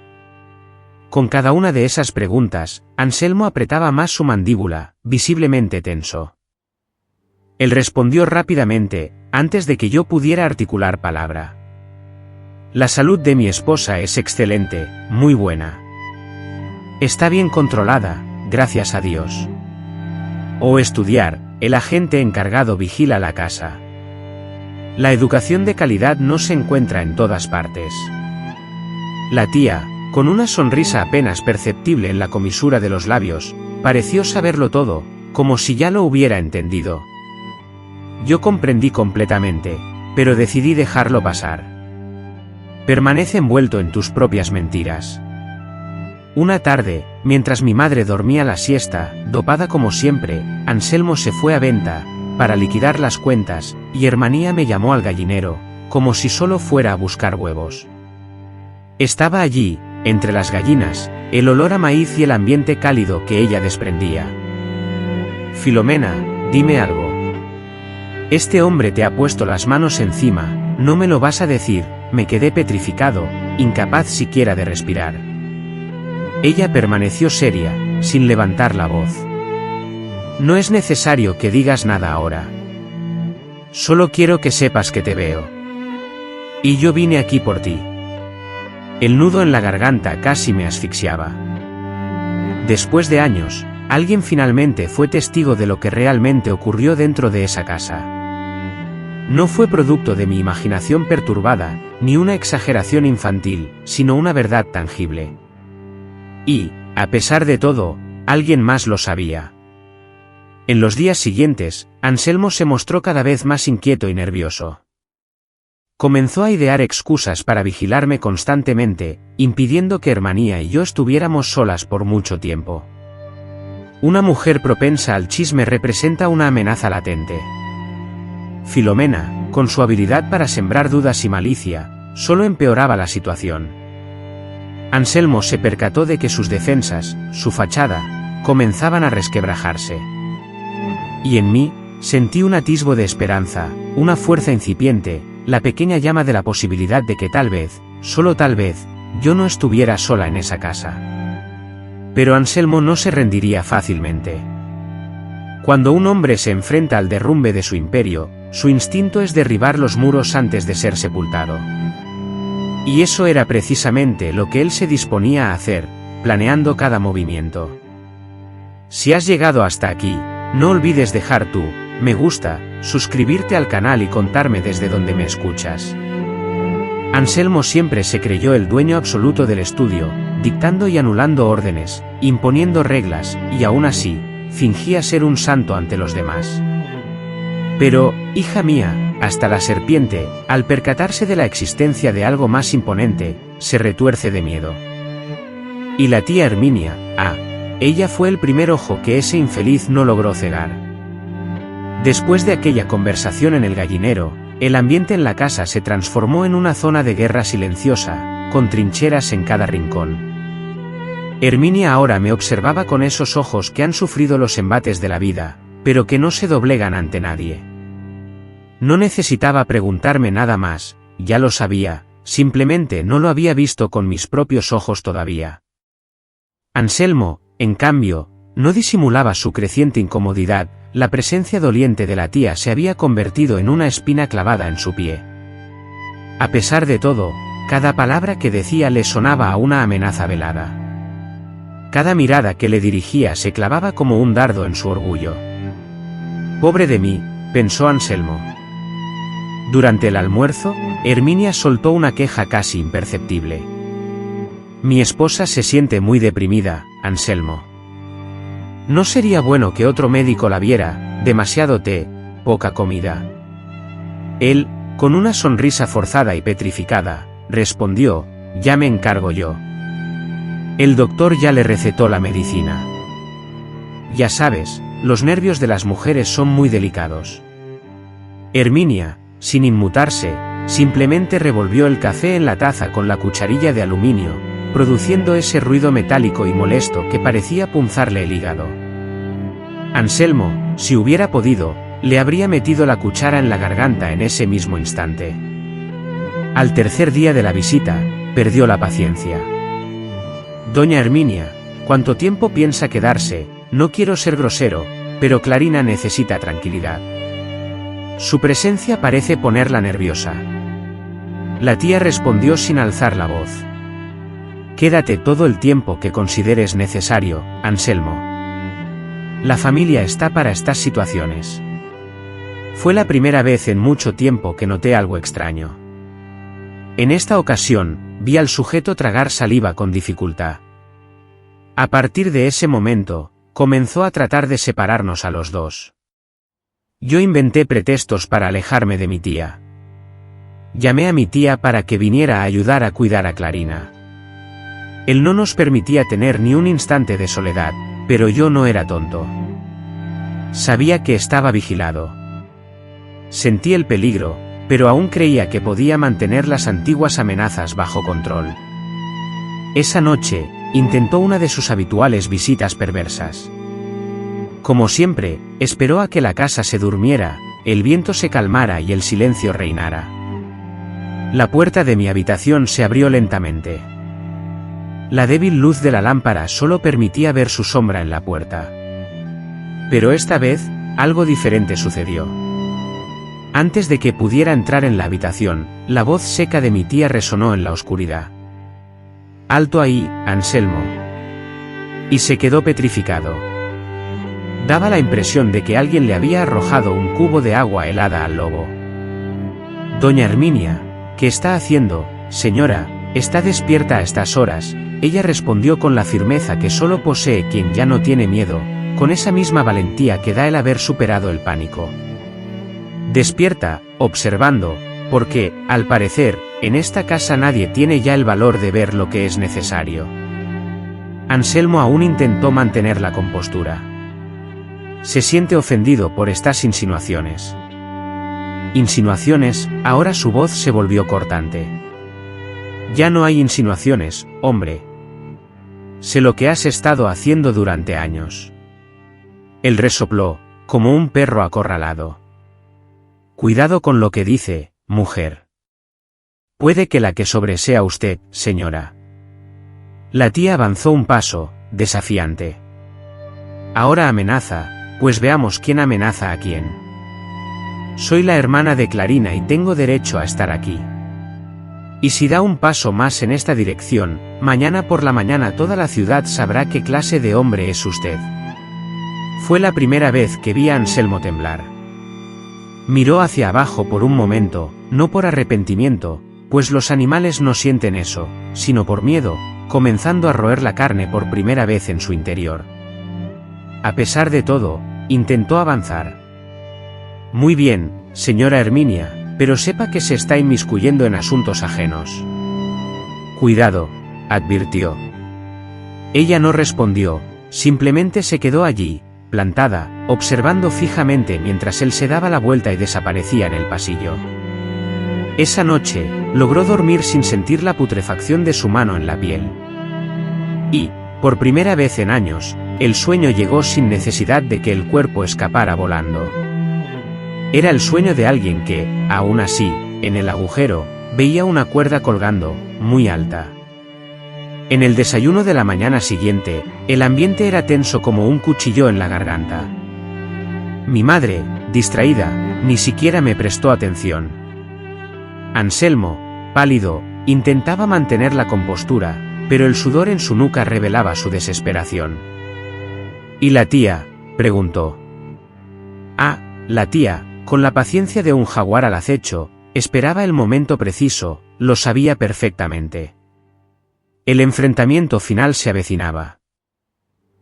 Con cada una de esas preguntas, Anselmo apretaba más su mandíbula, visiblemente tenso. Él respondió rápidamente, antes de que yo pudiera articular palabra. La salud de mi esposa es excelente, muy buena. Está bien controlada, gracias a Dios. O estudiar, el agente encargado vigila la casa. La educación de calidad no se encuentra en todas partes. La tía, con una sonrisa apenas perceptible en la comisura de los labios, pareció saberlo todo, como si ya lo hubiera entendido. Yo comprendí completamente, pero decidí dejarlo pasar. Permanece envuelto en tus propias mentiras. Una tarde, mientras mi madre dormía la siesta, dopada como siempre, Anselmo se fue a venta, para liquidar las cuentas, y Hermanía me llamó al gallinero, como si solo fuera a buscar huevos. Estaba allí, entre las gallinas, el olor a maíz y el ambiente cálido que ella desprendía. Filomena, dime algo. Este hombre te ha puesto las manos encima, ¿no me lo vas a decir? Me quedé petrificado, incapaz siquiera de respirar. Ella permaneció seria, sin levantar la voz. No es necesario que digas nada ahora. Solo quiero que sepas que te veo. Y yo vine aquí por ti. El nudo en la garganta casi me asfixiaba. Después de años, alguien finalmente fue testigo de lo que realmente ocurrió dentro de esa casa. No fue producto de mi imaginación perturbada, ni una exageración infantil, sino una verdad tangible. Y, a pesar de todo, alguien más lo sabía. En los días siguientes, Anselmo se mostró cada vez más inquieto y nervioso. Comenzó a idear excusas para vigilarme constantemente, impidiendo que Hermanía y yo estuviéramos solas por mucho tiempo. Una mujer propensa al chisme representa una amenaza latente. Filomena, con su habilidad para sembrar dudas y malicia, solo empeoraba la situación. Anselmo se percató de que sus defensas, su fachada, comenzaban a resquebrajarse. Y en mí, sentí un atisbo de esperanza, una fuerza incipiente, la pequeña llama de la posibilidad de que tal vez, solo tal vez, yo no estuviera sola en esa casa. Pero Anselmo no se rendiría fácilmente. Cuando un hombre se enfrenta al derrumbe de su imperio, su instinto es derribar los muros antes de ser sepultado. Y eso era precisamente lo que él se disponía a hacer, planeando cada movimiento. Si has llegado hasta aquí, no olvides dejar tu me gusta, suscribirte al canal y contarme desde dónde me escuchas. Anselmo siempre se creyó el dueño absoluto del estudio, dictando y anulando órdenes, imponiendo reglas, y aún así, fingía ser un santo ante los demás. Pero, hija mía, hasta la serpiente, al percatarse de la existencia de algo más imponente, se retuerce de miedo. Y la tía Herminia, ella fue el primer ojo que ese infeliz no logró cegar. Después de aquella conversación en el gallinero, el ambiente en la casa se transformó en una zona de guerra silenciosa, con trincheras en cada rincón. Herminia ahora me observaba con esos ojos que han sufrido los embates de la vida, pero que no se doblegan ante nadie. No necesitaba preguntarme nada más, ya lo sabía, simplemente no lo había visto con mis propios ojos todavía. Anselmo, en cambio, no disimulaba su creciente incomodidad. La presencia doliente de la tía se había convertido en una espina clavada en su pie. A pesar de todo, cada palabra que decía le sonaba a una amenaza velada. Cada mirada que le dirigía se clavaba como un dardo en su orgullo. Pobre de mí, pensó Anselmo. Durante el almuerzo, Herminia soltó una queja casi imperceptible. Mi esposa se siente muy deprimida, Anselmo. ¿No sería bueno que otro médico la viera? Demasiado té, poca comida. Él, con una sonrisa forzada y petrificada, respondió, ya me encargo yo. El doctor ya le recetó la medicina. Ya sabes, los nervios de las mujeres son muy delicados. Herminia, sin inmutarse, simplemente revolvió el café en la taza con la cucharilla de aluminio, produciendo ese ruido metálico y molesto que parecía punzarle el hígado. Anselmo, si hubiera podido, le habría metido la cuchara en la garganta en ese mismo instante. Al tercer día de la visita, perdió la paciencia. Doña Herminia, ¿cuánto tiempo piensa quedarse? No quiero ser grosero, pero Clarina necesita tranquilidad. Su presencia parece ponerla nerviosa. La tía respondió sin alzar la voz. Quédate todo el tiempo que consideres necesario, Anselmo. La familia está para estas situaciones. Fue la primera vez en mucho tiempo que noté algo extraño. En esta ocasión, vi al sujeto tragar saliva con dificultad. A partir de ese momento, comenzó a tratar de separarnos a los dos. Yo inventé pretextos para alejarme de mi tía. Llamé a mi tía para que viniera a ayudar a cuidar a Clarina. Él no nos permitía tener ni un instante de soledad, pero yo no era tonto. Sabía que estaba vigilado. Sentí el peligro, pero aún creía que podía mantener las antiguas amenazas bajo control. Esa noche, intentó una de sus habituales visitas perversas. Como siempre, esperó a que la casa se durmiera, el viento se calmara y el silencio reinara. La puerta de mi habitación se abrió lentamente. La débil luz de la lámpara solo permitía ver su sombra en la puerta. Pero esta vez, algo diferente sucedió. Antes de que pudiera entrar en la habitación, la voz seca de mi tía resonó en la oscuridad. «Alto ahí, Anselmo». Y se quedó petrificado. Daba la impresión de que alguien le había arrojado un cubo de agua helada al lobo. «Doña Herminia, ¿qué está haciendo, señora? ¿Está despierta a estas horas?», ella respondió con la firmeza que solo posee quien ya no tiene miedo, con esa misma valentía que da el haber superado el pánico. Despierta, observando, porque, al parecer, en esta casa nadie tiene ya el valor de ver lo que es necesario. Anselmo aún intentó mantener la compostura. Se siente ofendido por estas insinuaciones. Insinuaciones, ahora su voz se volvió cortante. Ya no hay insinuaciones, hombre. Sé lo que has estado haciendo durante años. Él resopló, como un perro acorralado. Cuidado con lo que dice, mujer. Puede que la que sobre sea usted, señora. La tía avanzó un paso, desafiante. Ahora amenaza, pues veamos quién amenaza a quién. Soy la hermana de Clarina y tengo derecho a estar aquí. Y si da un paso más en esta dirección, mañana por la mañana toda la ciudad sabrá qué clase de hombre es usted. Fue la primera vez que vi a Anselmo temblar. Miró hacia abajo por un momento, no por arrepentimiento, pues los animales no sienten eso, sino por miedo, comenzando a roer la carne por primera vez en su interior. A pesar de todo, intentó avanzar. Muy bien, señora Herminia, pero sepa que se está inmiscuyendo en asuntos ajenos. Cuidado, advirtió. Ella no respondió, simplemente se quedó allí, plantada, observando fijamente mientras él se daba la vuelta y desaparecía en el pasillo. Esa noche, logró dormir sin sentir la putrefacción de su mano en la piel. Y, por primera vez en años, el sueño llegó sin necesidad de que el cuerpo escapara volando. Era el sueño de alguien que, aún así, en el agujero, veía una cuerda colgando, muy alta. En el desayuno de la mañana siguiente, el ambiente era tenso como un cuchillo en la garganta. Mi madre, distraída, ni siquiera me prestó atención. Anselmo, pálido, intentaba mantener la compostura, pero el sudor en su nuca revelaba su desesperación. ¿Y la tía?, preguntó. Ah, la tía, con la paciencia de un jaguar al acecho, esperaba el momento preciso, lo sabía perfectamente. El enfrentamiento final se avecinaba.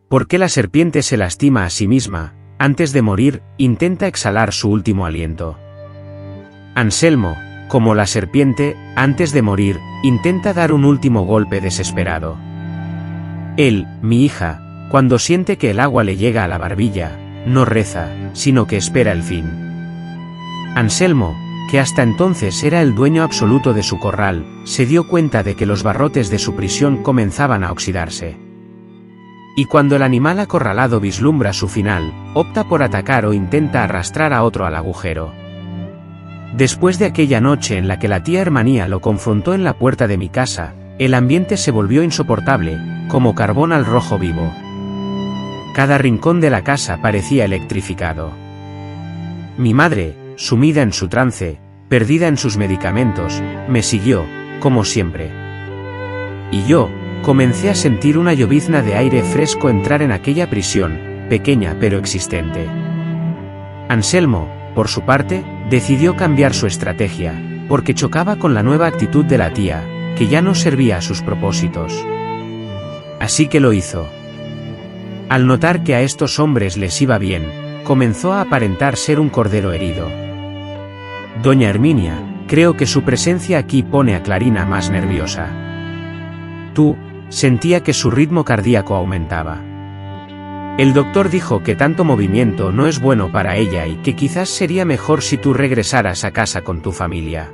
¿Por qué la serpiente se lastima a sí misma? Antes de morir, intenta exhalar su último aliento. Anselmo, como la serpiente, antes de morir, intenta dar un último golpe desesperado. Él, mi hija, cuando siente que el agua le llega a la barbilla, no reza, sino que espera el fin. Anselmo, que hasta entonces era el dueño absoluto de su corral, se dio cuenta de que los barrotes de su prisión comenzaban a oxidarse. Y cuando el animal acorralado vislumbra su final, opta por atacar o intenta arrastrar a otro al agujero. Después de aquella noche en la que la tía Hermanía lo confrontó en la puerta de mi casa, el ambiente se volvió insoportable, como carbón al rojo vivo. Cada rincón de la casa parecía electrificado. Mi madre, sumida en su trance, perdida en sus medicamentos, me siguió, como siempre. Y yo, comencé a sentir una llovizna de aire fresco entrar en aquella prisión, pequeña pero existente. Anselmo, por su parte, decidió cambiar su estrategia, porque chocaba con la nueva actitud de la tía, que ya no servía a sus propósitos. Así que lo hizo. Al notar que a estos hombres les iba bien, comenzó a aparentar ser un cordero herido. Doña Herminia, creo que su presencia aquí pone a Clarina más nerviosa. Tú, sentía que su ritmo cardíaco aumentaba. El doctor dijo que tanto movimiento no es bueno para ella y que quizás sería mejor si tú regresaras a casa con tu familia.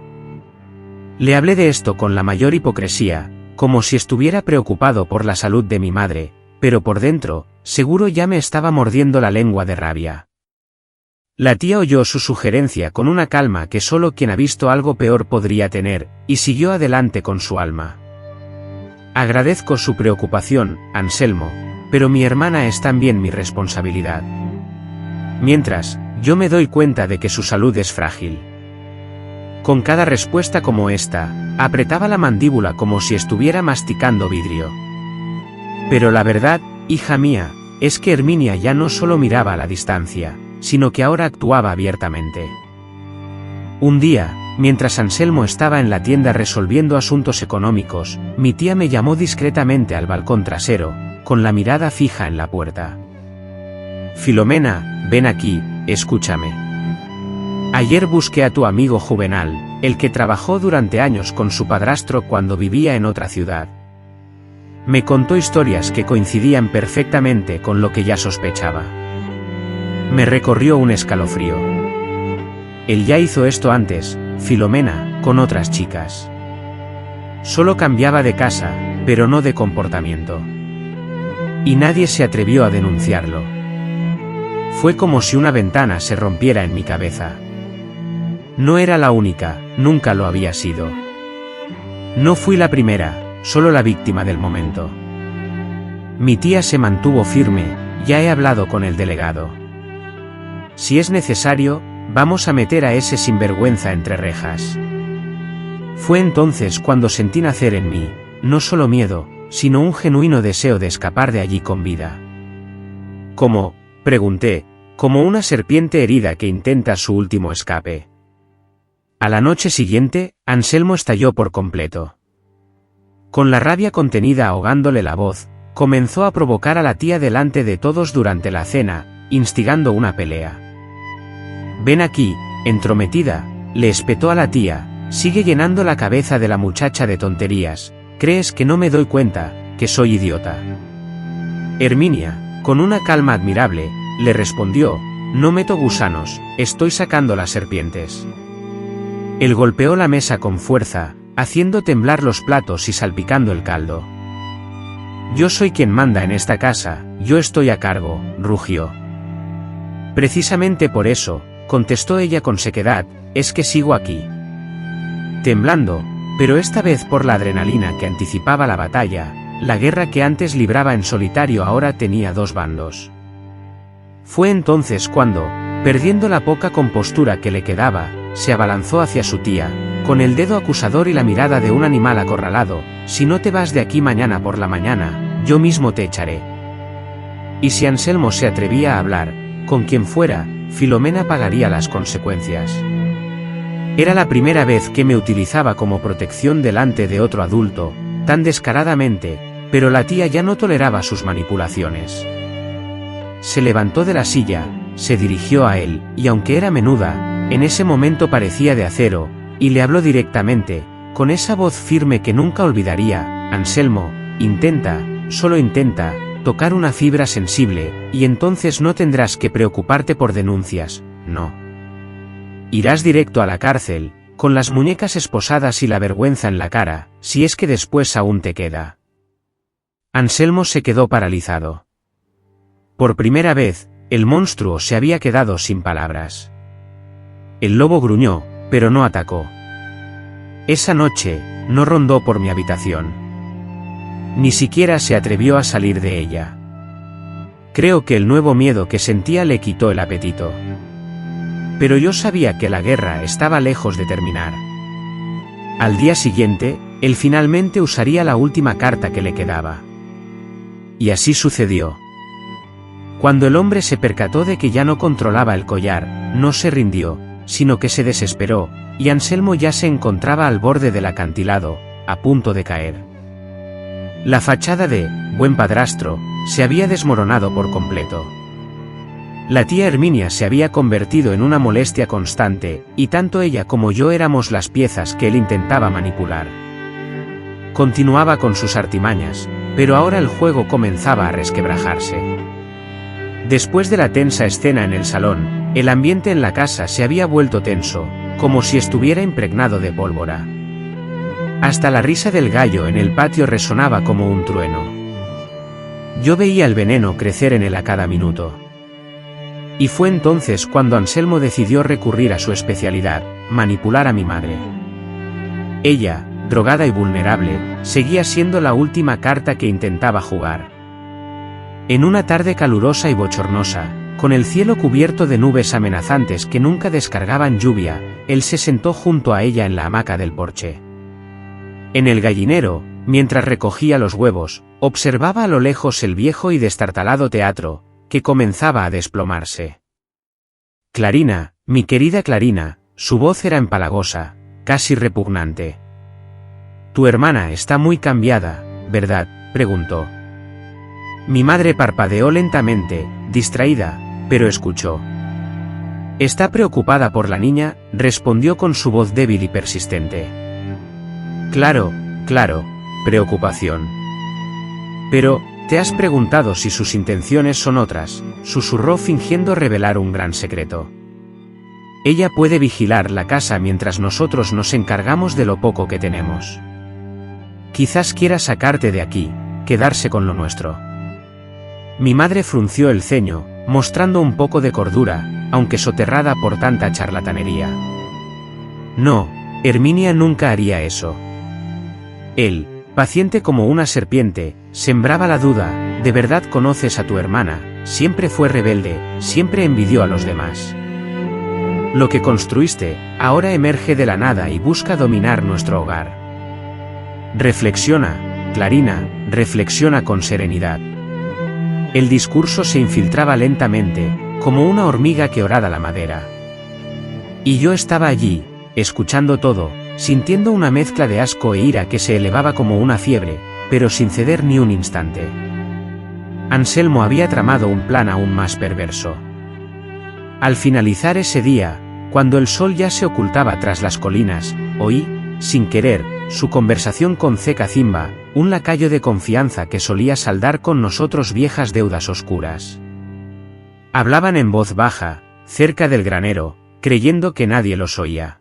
Le hablé de esto con la mayor hipocresía, como si estuviera preocupado por la salud de mi madre, pero por dentro, seguro ya me estaba mordiendo la lengua de rabia. La tía oyó su sugerencia con una calma que solo quien ha visto algo peor podría tener, y siguió adelante con su alma. Agradezco su preocupación, Anselmo, pero mi hermana es también mi responsabilidad. Mientras, yo me doy cuenta de que su salud es frágil. Con cada respuesta como esta, apretaba la mandíbula como si estuviera masticando vidrio. Pero la verdad, hija mía, es que Herminia ya no solo miraba a la distancia, sino que ahora actuaba abiertamente. Un día, mientras Anselmo estaba en la tienda resolviendo asuntos económicos, mi tía me llamó discretamente al balcón trasero, con la mirada fija en la puerta. Filomena, ven aquí, escúchame. Ayer busqué a tu amigo Juvenal, el que trabajó durante años con su padrastro cuando vivía en otra ciudad. Me contó historias que coincidían perfectamente con lo que ya sospechaba. Me recorrió un escalofrío. Él ya hizo esto antes, Filomena, con otras chicas. Solo cambiaba de casa, pero no de comportamiento. Y nadie se atrevió a denunciarlo. Fue como si una ventana se rompiera en mi cabeza. No era la única, nunca lo había sido. No fui la primera, solo la víctima del momento. Mi tía se mantuvo firme, ya he hablado con el delegado. Si es necesario, vamos a meter a ese sinvergüenza entre rejas. Fue entonces cuando sentí nacer en mí, no solo miedo, sino un genuino deseo de escapar de allí con vida. ¿Cómo?, pregunté, como una serpiente herida que intenta su último escape. A la noche siguiente, Anselmo estalló por completo. Con la rabia contenida ahogándole la voz, comenzó a provocar a la tía delante de todos durante la cena, instigando una pelea. Ven aquí, entrometida, le espetó a la tía, sigue llenando la cabeza de la muchacha de tonterías, ¿crees que no me doy cuenta, que soy idiota? Herminia, con una calma admirable, le respondió, no meto gusanos, estoy sacando las serpientes. Él golpeó la mesa con fuerza, haciendo temblar los platos y salpicando el caldo. Yo soy quien manda en esta casa, yo estoy a cargo, rugió. Precisamente por eso, contestó ella con sequedad, es que sigo aquí. Temblando, pero esta vez por la adrenalina que anticipaba la batalla, la guerra que antes libraba en solitario ahora tenía dos bandos. Fue entonces cuando, perdiendo la poca compostura que le quedaba, se abalanzó hacia su tía, con el dedo acusador y la mirada de un animal acorralado: si no te vas de aquí mañana por la mañana, yo mismo te echaré. Y si Anselmo se atrevía a hablar, con quien fuera, Filomena pagaría las consecuencias. Era la primera vez que me utilizaba como protección delante de otro adulto, tan descaradamente, pero la tía ya no toleraba sus manipulaciones. Se levantó de la silla, se dirigió a él, y aunque era menuda, en ese momento parecía de acero, y le habló directamente, con esa voz firme que nunca olvidaría: Anselmo, intenta, solo intenta, tocar una fibra sensible, y entonces no tendrás que preocuparte por denuncias, no. Irás directo a la cárcel, con las muñecas esposadas y la vergüenza en la cara, si es que después aún te queda. Anselmo se quedó paralizado. Por primera vez, el monstruo se había quedado sin palabras. El lobo gruñó, pero no atacó. Esa noche, no rondó por mi habitación. Ni siquiera se atrevió a salir de ella. Creo que el nuevo miedo que sentía le quitó el apetito. Pero yo sabía que la guerra estaba lejos de terminar. Al día siguiente, él finalmente usaría la última carta que le quedaba. Y así sucedió. Cuando el hombre se percató de que ya no controlaba el collar, no se rindió, sino que se desesperó, y Anselmo ya se encontraba al borde del acantilado, a punto de caer. La fachada de buen padrastro se había desmoronado por completo. La tía Herminia se había convertido en una molestia constante, y tanto ella como yo éramos las piezas que él intentaba manipular. Continuaba con sus artimañas, pero ahora el juego comenzaba a resquebrajarse. Después de la tensa escena en el salón, el ambiente en la casa se había vuelto tenso, como si estuviera impregnado de pólvora. Hasta la risa del gallo en el patio resonaba como un trueno. Yo veía el veneno crecer en él a cada minuto. Y fue entonces cuando Anselmo decidió recurrir a su especialidad: manipular a mi madre. Ella, drogada y vulnerable, seguía siendo la última carta que intentaba jugar. En una tarde calurosa y bochornosa, con el cielo cubierto de nubes amenazantes que nunca descargaban lluvia, él se sentó junto a ella en la hamaca del porche. En el gallinero, mientras recogía los huevos, observaba a lo lejos el viejo y destartalado teatro, que comenzaba a desplomarse. Clarina, mi querida Clarina, su voz era empalagosa, casi repugnante. «Tu hermana está muy cambiada, ¿verdad?», preguntó. Mi madre parpadeó lentamente, distraída, pero escuchó. «Está preocupada por la niña», respondió con su voz débil y persistente. «Claro, claro, preocupación. Pero, ¿te has preguntado si sus intenciones son otras?», susurró fingiendo revelar un gran secreto. «Ella puede vigilar la casa mientras nosotros nos encargamos de lo poco que tenemos. Quizás quiera sacarte de aquí, quedarse con lo nuestro». Mi madre frunció el ceño, mostrando un poco de cordura, aunque soterrada por tanta charlatanería. «No, Herminia nunca haría eso». Él, paciente como una serpiente, sembraba la duda: ¿de verdad conoces a tu hermana? Siempre fue rebelde, siempre envidió a los demás. Lo que construiste, ahora emerge de la nada y busca dominar nuestro hogar. Reflexiona, Clarina, reflexiona con serenidad. El discurso se infiltraba lentamente, como una hormiga que horada la madera. Y yo estaba allí, escuchando todo, sintiendo una mezcla de asco e ira que se elevaba como una fiebre, pero sin ceder ni un instante. Anselmo había tramado un plan aún más perverso. Al finalizar ese día, cuando el sol ya se ocultaba tras las colinas, oí, sin querer, su conversación con C. Cacimba, un lacayo de confianza que solía saldar con nosotros viejas deudas oscuras. Hablaban en voz baja, cerca del granero, creyendo que nadie los oía.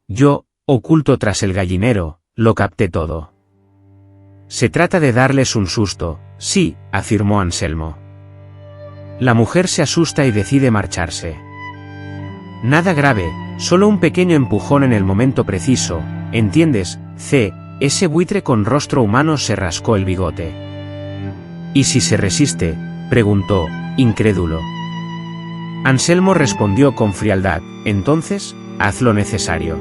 Yo, oculto tras el gallinero, lo capté todo. «Se trata de darles un susto», sí, afirmó Anselmo. La mujer se asusta y decide marcharse. «Nada grave, solo un pequeño empujón en el momento preciso, ¿entiendes, C.?» Ese buitre con rostro humano se rascó el bigote. «¿Y si se resiste?», preguntó, incrédulo. Anselmo respondió con frialdad: «Entonces, haz lo necesario».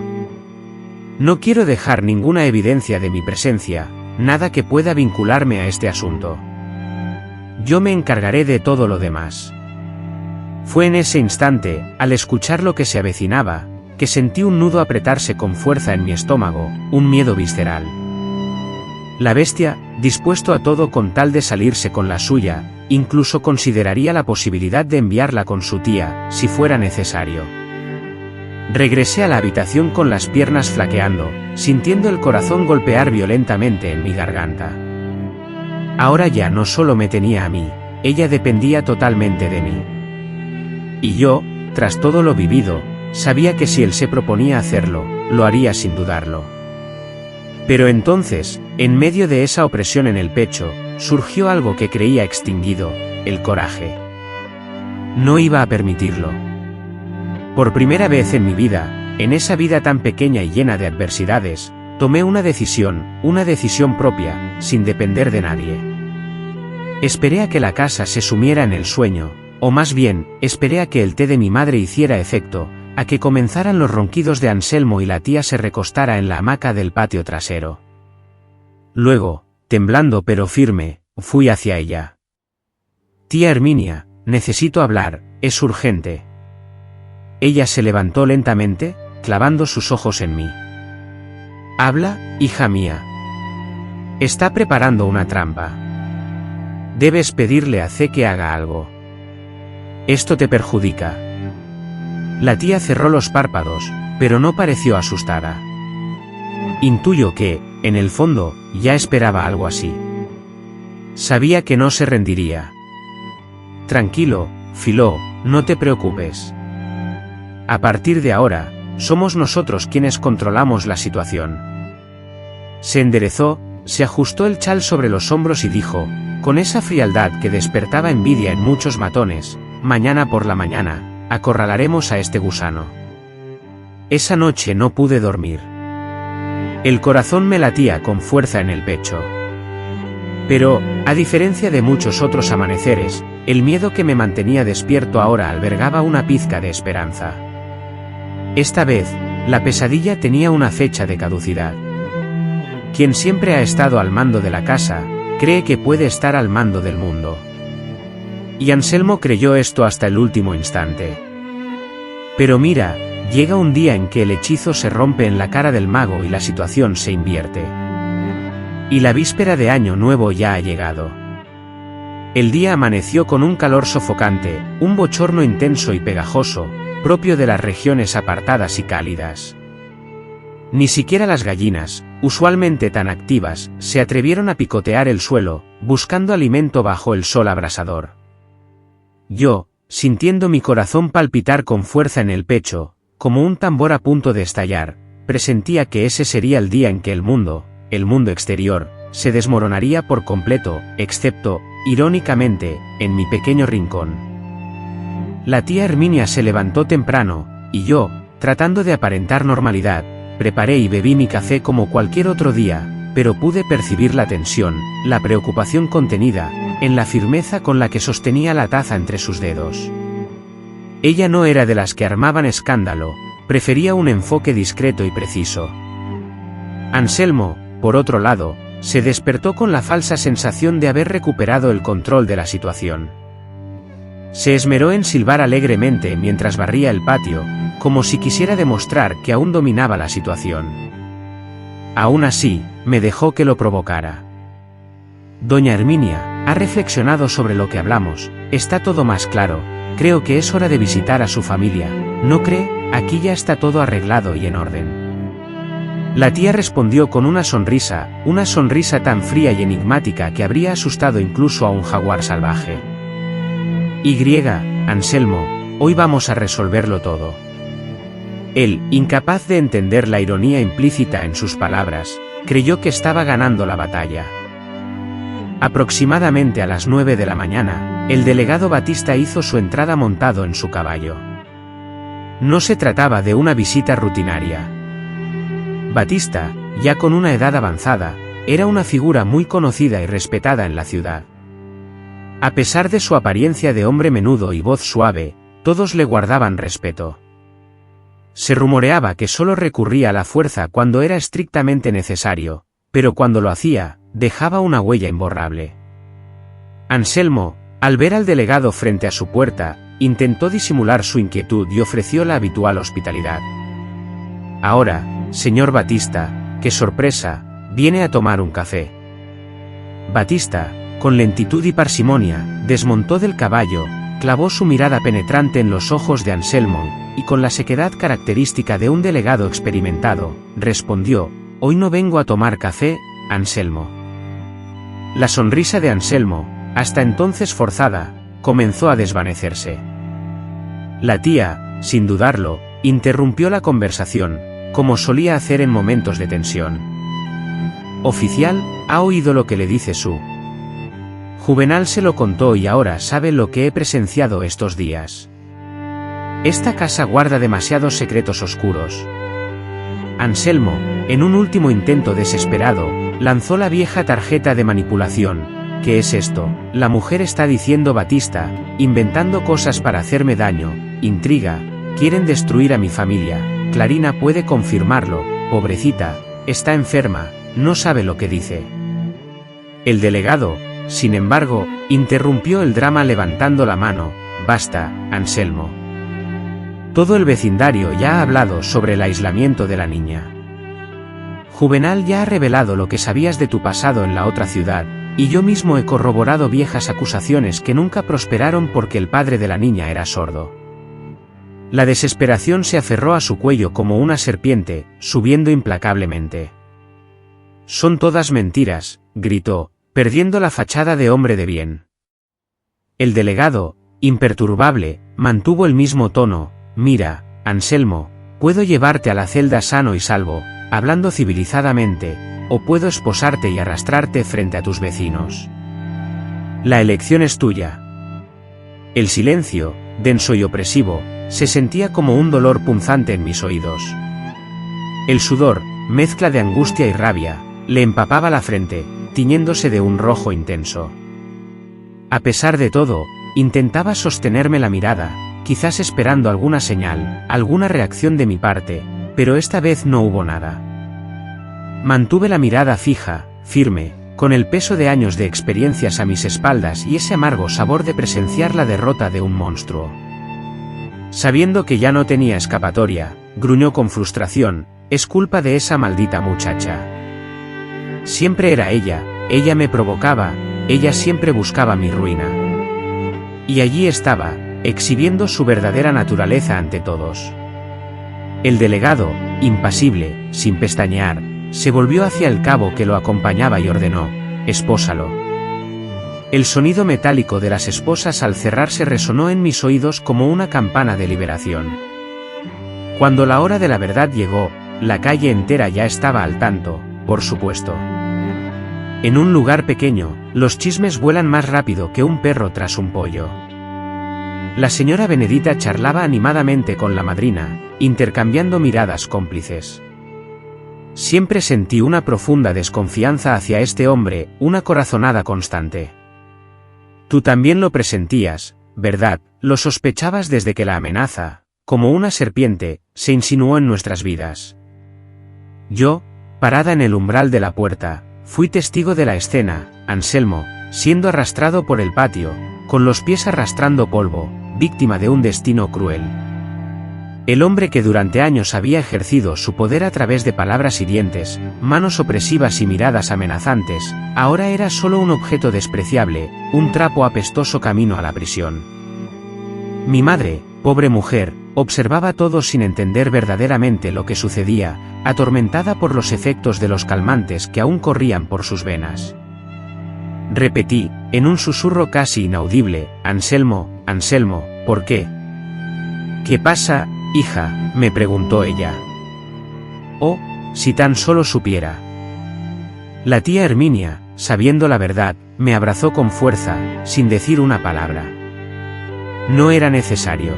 No quiero dejar ninguna evidencia de mi presencia, nada que pueda vincularme a este asunto. Yo me encargaré de todo lo demás. Fue en ese instante, al escuchar lo que se avecinaba, que sentí un nudo apretarse con fuerza en mi estómago, un miedo visceral. La bestia, dispuesto a todo con tal de salirse con la suya, incluso consideraría la posibilidad de enviarla con su tía, si fuera necesario. Regresé a la habitación con las piernas flaqueando, sintiendo el corazón golpear violentamente en mi garganta. Ahora ya no solo me tenía a mí, ella dependía totalmente de mí. Y yo, tras todo lo vivido, sabía que si él se proponía hacerlo, lo haría sin dudarlo. Pero entonces, en medio de esa opresión en el pecho, surgió algo que creía extinguido, el coraje. No iba a permitirlo. Por primera vez en mi vida, en esa vida tan pequeña y llena de adversidades, tomé una decisión propia, sin depender de nadie. Esperé a que la casa se sumiera en el sueño, o más bien, esperé a que el té de mi madre hiciera efecto, a que comenzaran los ronquidos de Anselmo y la tía se recostara en la hamaca del patio trasero. Luego, temblando pero firme, fui hacia ella. Tía Herminia, necesito hablar, es urgente. Ella se levantó lentamente, clavando sus ojos en mí. Habla, hija mía. Está preparando una trampa. Debes pedirle a C que haga algo. Esto te perjudica. La tía cerró los párpados, pero no pareció asustada. Intuyo que, en el fondo, ya esperaba algo así. Sabía que no se rendiría. Tranquilo, Filó, no te preocupes. A partir de ahora, somos nosotros quienes controlamos la situación. Se enderezó, se ajustó el chal sobre los hombros y dijo, con esa frialdad que despertaba envidia en muchos matones, mañana por la mañana, acorralaremos a este gusano. Esa noche no pude dormir. El corazón me latía con fuerza en el pecho. Pero, a diferencia de muchos otros amaneceres, el miedo que me mantenía despierto ahora albergaba una pizca de esperanza. Esta vez, la pesadilla tenía una fecha de caducidad. Quien siempre ha estado al mando de la casa, cree que puede estar al mando del mundo. Y Anselmo creyó esto hasta el último instante. Pero mira, llega un día en que el hechizo se rompe en la cara del mago y la situación se invierte. Y la víspera de Año Nuevo ya ha llegado. El día amaneció con un calor sofocante, un bochorno intenso y pegajoso, propio de las regiones apartadas y cálidas. Ni siquiera las gallinas, usualmente tan activas, se atrevieron a picotear el suelo, buscando alimento bajo el sol abrasador. Yo, sintiendo mi corazón palpitar con fuerza en el pecho, como un tambor a punto de estallar, presentía que ese sería el día en que el mundo exterior, se desmoronaría por completo, excepto, irónicamente, en mi pequeño rincón. La tía Herminia se levantó temprano, y yo, tratando de aparentar normalidad, preparé y bebí mi café como cualquier otro día, pero pude percibir la tensión, la preocupación contenida, en la firmeza con la que sostenía la taza entre sus dedos. Ella no era de las que armaban escándalo, prefería un enfoque discreto y preciso. Anselmo, por otro lado, se despertó con la falsa sensación de haber recuperado el control de la situación. Se esmeró en silbar alegremente mientras barría el patio, como si quisiera demostrar que aún dominaba la situación. Aún así, me dejó que lo provocara. Doña Herminia, ha reflexionado sobre lo que hablamos, está todo más claro, creo que es hora de visitar a su familia, ¿no cree? Aquí ya está todo arreglado y en orden. La tía respondió con una sonrisa tan fría y enigmática que habría asustado incluso a un jaguar salvaje. Anselmo, hoy vamos a resolverlo todo. Él, incapaz de entender la ironía implícita en sus palabras, creyó que estaba ganando la batalla. Aproximadamente a las 9 de la mañana, el delegado Batista hizo su entrada montado en su caballo. No se trataba de una visita rutinaria. Batista, ya con una edad avanzada, era una figura muy conocida y respetada en la ciudad. A pesar de su apariencia de hombre menudo y voz suave, todos le guardaban respeto. Se rumoreaba que solo recurría a la fuerza cuando era estrictamente necesario, pero cuando lo hacía, dejaba una huella imborrable. Anselmo, al ver al delegado frente a su puerta, intentó disimular su inquietud y ofreció la habitual hospitalidad. Ahora, señor Batista, qué sorpresa, viene a tomar un café. Batista, con lentitud y parsimonia, desmontó del caballo, clavó su mirada penetrante en los ojos de Anselmo, y con la sequedad característica de un delegado experimentado, respondió: «Hoy no vengo a tomar café, Anselmo». La sonrisa de Anselmo, hasta entonces forzada, comenzó a desvanecerse. La tía, sin dudarlo, interrumpió la conversación, como solía hacer en momentos de tensión. «Oficial, ¿ha oído lo que le dice su...?» Juvenal se lo contó y ahora sabe lo que he presenciado estos días. Esta casa guarda demasiados secretos oscuros. Anselmo, en un último intento desesperado, lanzó la vieja tarjeta de manipulación. ¿Qué es esto? La mujer está diciendo Batista, inventando cosas para hacerme daño, intriga, quieren destruir a mi familia. Clarina puede confirmarlo, pobrecita, está enferma, no sabe lo que dice. El delegado, sin embargo, interrumpió el drama levantando la mano: «Basta, Anselmo. Todo el vecindario ya ha hablado sobre el aislamiento de la niña. Juvenal ya ha revelado lo que sabías de tu pasado en la otra ciudad, y yo mismo he corroborado viejas acusaciones que nunca prosperaron porque el padre de la niña era sordo». La desesperación se aferró a su cuello como una serpiente, subiendo implacablemente. «Son todas mentiras», gritó, perdiendo la fachada de hombre de bien. El delegado, imperturbable, mantuvo el mismo tono: «Mira, Anselmo, puedo llevarte a la celda sano y salvo, hablando civilizadamente, o puedo esposarte y arrastrarte frente a tus vecinos. La elección es tuya». El silencio, denso y opresivo, se sentía como un dolor punzante en mis oídos. El sudor, mezcla de angustia y rabia, le empapaba la frente, tiñéndose de un rojo intenso. A pesar de todo, intentaba sostenerme la mirada, quizás esperando alguna señal, alguna reacción de mi parte, pero esta vez no hubo nada. Mantuve la mirada fija, firme, con el peso de años de experiencias a mis espaldas y ese amargo sabor de presenciar la derrota de un monstruo. Sabiendo que ya no tenía escapatoria, gruñó con frustración: «Es culpa de esa maldita muchacha. Siempre era ella me provocaba, ella siempre buscaba mi ruina». Y allí estaba, exhibiendo su verdadera naturaleza ante todos. El delegado, impasible, sin pestañear, se volvió hacia el cabo que lo acompañaba y ordenó: «Espósalo». El sonido metálico de las esposas al cerrarse resonó en mis oídos como una campana de liberación. Cuando la hora de la verdad llegó, la calle entera ya estaba al tanto, por supuesto. En un lugar pequeño, los chismes vuelan más rápido que un perro tras un pollo. La señora Benedita charlaba animadamente con la madrina, intercambiando miradas cómplices. Siempre sentí una profunda desconfianza hacia este hombre, una corazonada constante. Tú también lo presentías, ¿verdad? Lo sospechabas desde que la amenaza, como una serpiente, se insinuó en nuestras vidas. Yo, parada en el umbral de la puerta, fui testigo de la escena, Anselmo, siendo arrastrado por el patio, con los pies arrastrando polvo, víctima de un destino cruel. El hombre que durante años había ejercido su poder a través de palabras hirientes, manos opresivas y miradas amenazantes, ahora era solo un objeto despreciable, un trapo apestoso camino a la prisión. Mi madre, pobre mujer, observaba todo sin entender verdaderamente lo que sucedía, atormentada por los efectos de los calmantes que aún corrían por sus venas. Repetí, en un susurro casi inaudible: «Anselmo, Anselmo, ¿por qué?» «¿Qué pasa, hija?», me preguntó ella. «Oh, si tan solo supiera». La tía Herminia, sabiendo la verdad, me abrazó con fuerza, sin decir una palabra. No era necesario.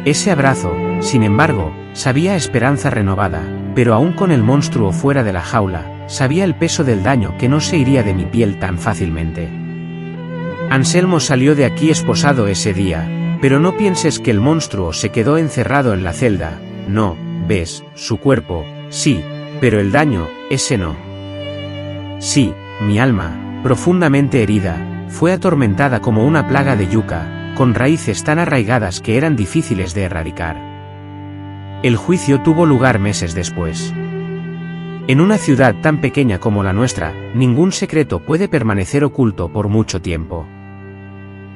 Ese abrazo, sin embargo, sabía esperanza renovada, pero aún con el monstruo fuera de la jaula, sabía el peso del daño que no se iría de mi piel tan fácilmente. Anselmo salió de aquí esposado ese día, pero no pienses que el monstruo se quedó encerrado en la celda, no, ves, su cuerpo, sí, pero el daño, ese no. Sí, mi alma, profundamente herida, fue atormentada como una plaga de yuca, con raíces tan arraigadas que eran difíciles de erradicar. El juicio tuvo lugar meses después. En una ciudad tan pequeña como la nuestra, ningún secreto puede permanecer oculto por mucho tiempo.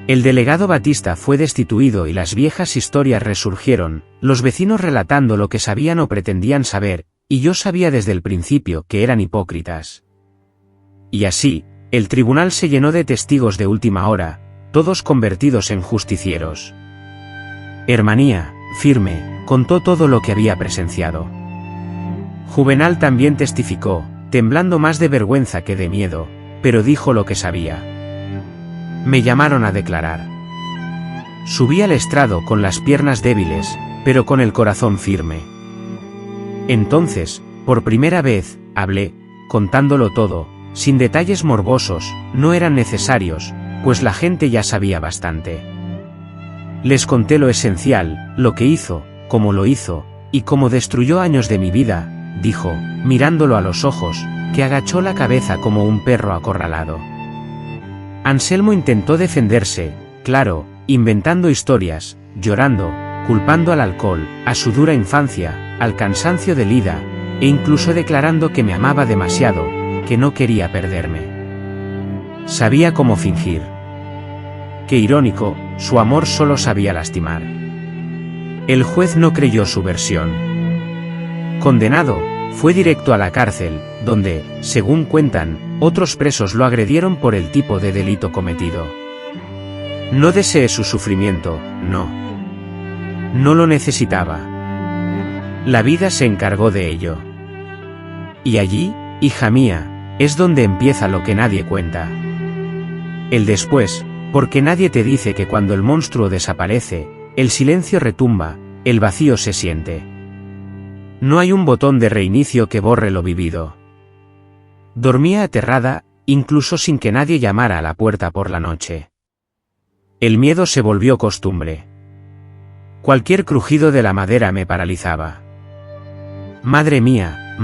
El delegado Batista fue destituido y las viejas historias resurgieron, los vecinos relatando lo que sabían o pretendían saber, y yo sabía desde el principio que eran hipócritas. Y así, el tribunal se llenó de testigos de última hora, todos convertidos en justicieros. Hermanía, firme, contó todo lo que había presenciado. Juvenal también testificó, temblando más de vergüenza que de miedo, pero dijo lo que sabía. Me llamaron a declarar. Subí al estrado con las piernas débiles, pero con el corazón firme. Entonces, por primera vez, hablé, contándolo todo, sin detalles morbosos, no eran necesarios, pues la gente ya sabía bastante. Les conté lo esencial, lo que hizo, cómo lo hizo, y cómo destruyó años de mi vida, dijo, mirándolo a los ojos, que agachó la cabeza como un perro acorralado. Anselmo intentó defenderse, claro, inventando historias, llorando, culpando al alcohol, a su dura infancia, al cansancio de Lida, e incluso declarando que me amaba demasiado, que no quería perderme. Sabía cómo fingir. Qué irónico, su amor solo sabía lastimar. El juez no creyó su versión. Condenado, fue directo a la cárcel, donde, según cuentan, otros presos lo agredieron por el tipo de delito cometido. No deseé su sufrimiento, no. No lo necesitaba. La vida se encargó de ello. Y allí, hija mía, es donde empieza lo que nadie cuenta. El después, porque nadie te dice que cuando el monstruo desaparece, el silencio retumba, el vacío se siente. No hay un botón de reinicio que borre lo vivido. Dormía aterrada, incluso sin que nadie llamara a la puerta por la noche. El miedo se volvió costumbre. Cualquier crujido de la madera me paralizaba. Madre mía,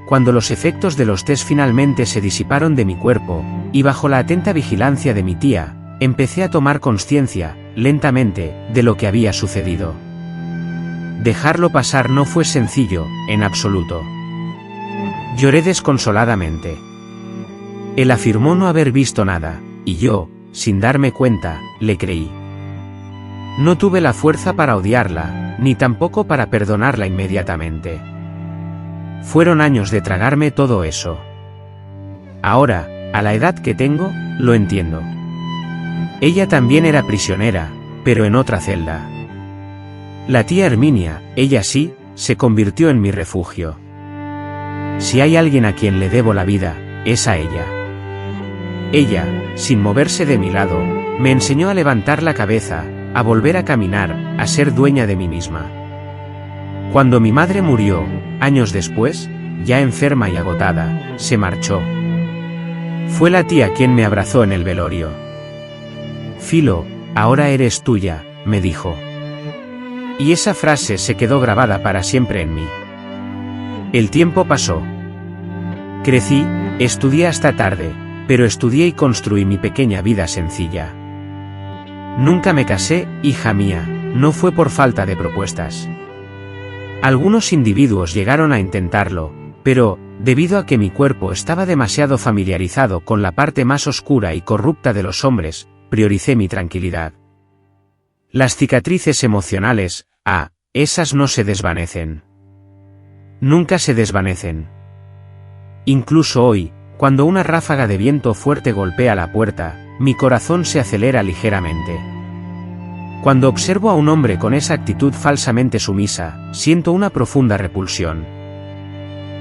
cuando los efectos de los test finalmente se disiparon de mi cuerpo, y bajo la atenta vigilancia de mi tía, empecé a tomar conciencia, lentamente, de lo que había sucedido. Dejarlo pasar no fue sencillo, en absoluto. Lloré desconsoladamente. Él afirmó no haber visto nada, y yo, sin darme cuenta, le creí. No tuve la fuerza para odiarla, ni tampoco para perdonarla inmediatamente. Fueron años de tragarme todo eso. Ahora, a la edad que tengo, lo entiendo. Ella también era prisionera, pero en otra celda. La tía Herminia, ella sí, se convirtió en mi refugio. Si hay alguien a quien le debo la vida, es a ella. Ella, sin moverse de mi lado, me enseñó a levantar la cabeza, a volver a caminar, a ser dueña de mí misma. Cuando mi madre murió, años después, ya enferma y agotada, se marchó. Fue la tía quien me abrazó en el velorio. Filo, ahora eres tuya, me dijo. Y esa frase se quedó grabada para siempre en mí. El tiempo pasó. Crecí, estudié hasta tarde, pero estudié y construí mi pequeña vida sencilla. Nunca me casé, hija mía, no fue por falta de propuestas. Algunos individuos llegaron a intentarlo, pero, debido a que mi cuerpo estaba demasiado familiarizado con la parte más oscura y corrupta de los hombres, prioricé mi tranquilidad. Las cicatrices emocionales, esas no se desvanecen. Nunca se desvanecen. Incluso hoy, cuando una ráfaga de viento fuerte golpea la puerta, mi corazón se acelera ligeramente. Cuando observo a un hombre con esa actitud falsamente sumisa, siento una profunda repulsión.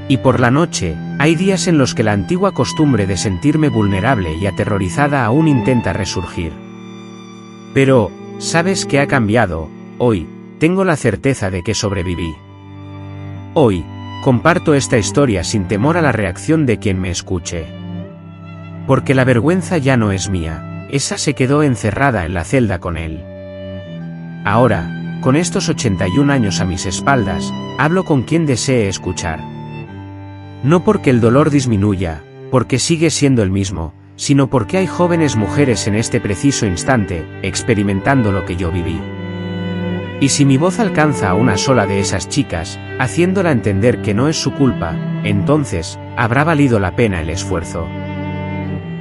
Y por la noche, hay días en los que la antigua costumbre de sentirme vulnerable y aterrorizada aún intenta resurgir. Pero, ¿sabes qué ha cambiado? Hoy, tengo la certeza de que sobreviví. Hoy, comparto esta historia sin temor a la reacción de quien me escuche. Porque la vergüenza ya no es mía, esa se quedó encerrada en la celda con él. Ahora, con estos 81 años a mis espaldas, hablo con quien desee escuchar. No porque el dolor disminuya, porque sigue siendo el mismo, sino porque hay jóvenes mujeres en este preciso instante, experimentando lo que yo viví. Y si mi voz alcanza a una sola de esas chicas, haciéndola entender que no es su culpa, entonces, habrá valido la pena el esfuerzo.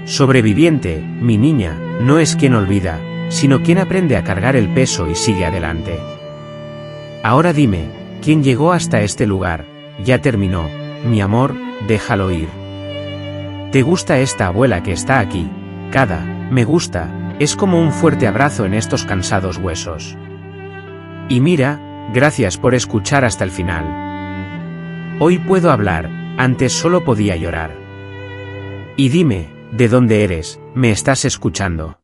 Sobreviviente, mi niña, no es quien olvida, sino quien aprende a cargar el peso y sigue adelante. Ahora dime, ¿quién llegó hasta este lugar? Ya terminó, mi amor, déjalo ir. ¿Te gusta esta abuela que está aquí? Cada, me gusta, es como un fuerte abrazo en estos cansados huesos. Y mira, gracias por escuchar hasta el final. Hoy puedo hablar, antes solo podía llorar. Y dime, ¿de dónde eres? ¿Me estás escuchando?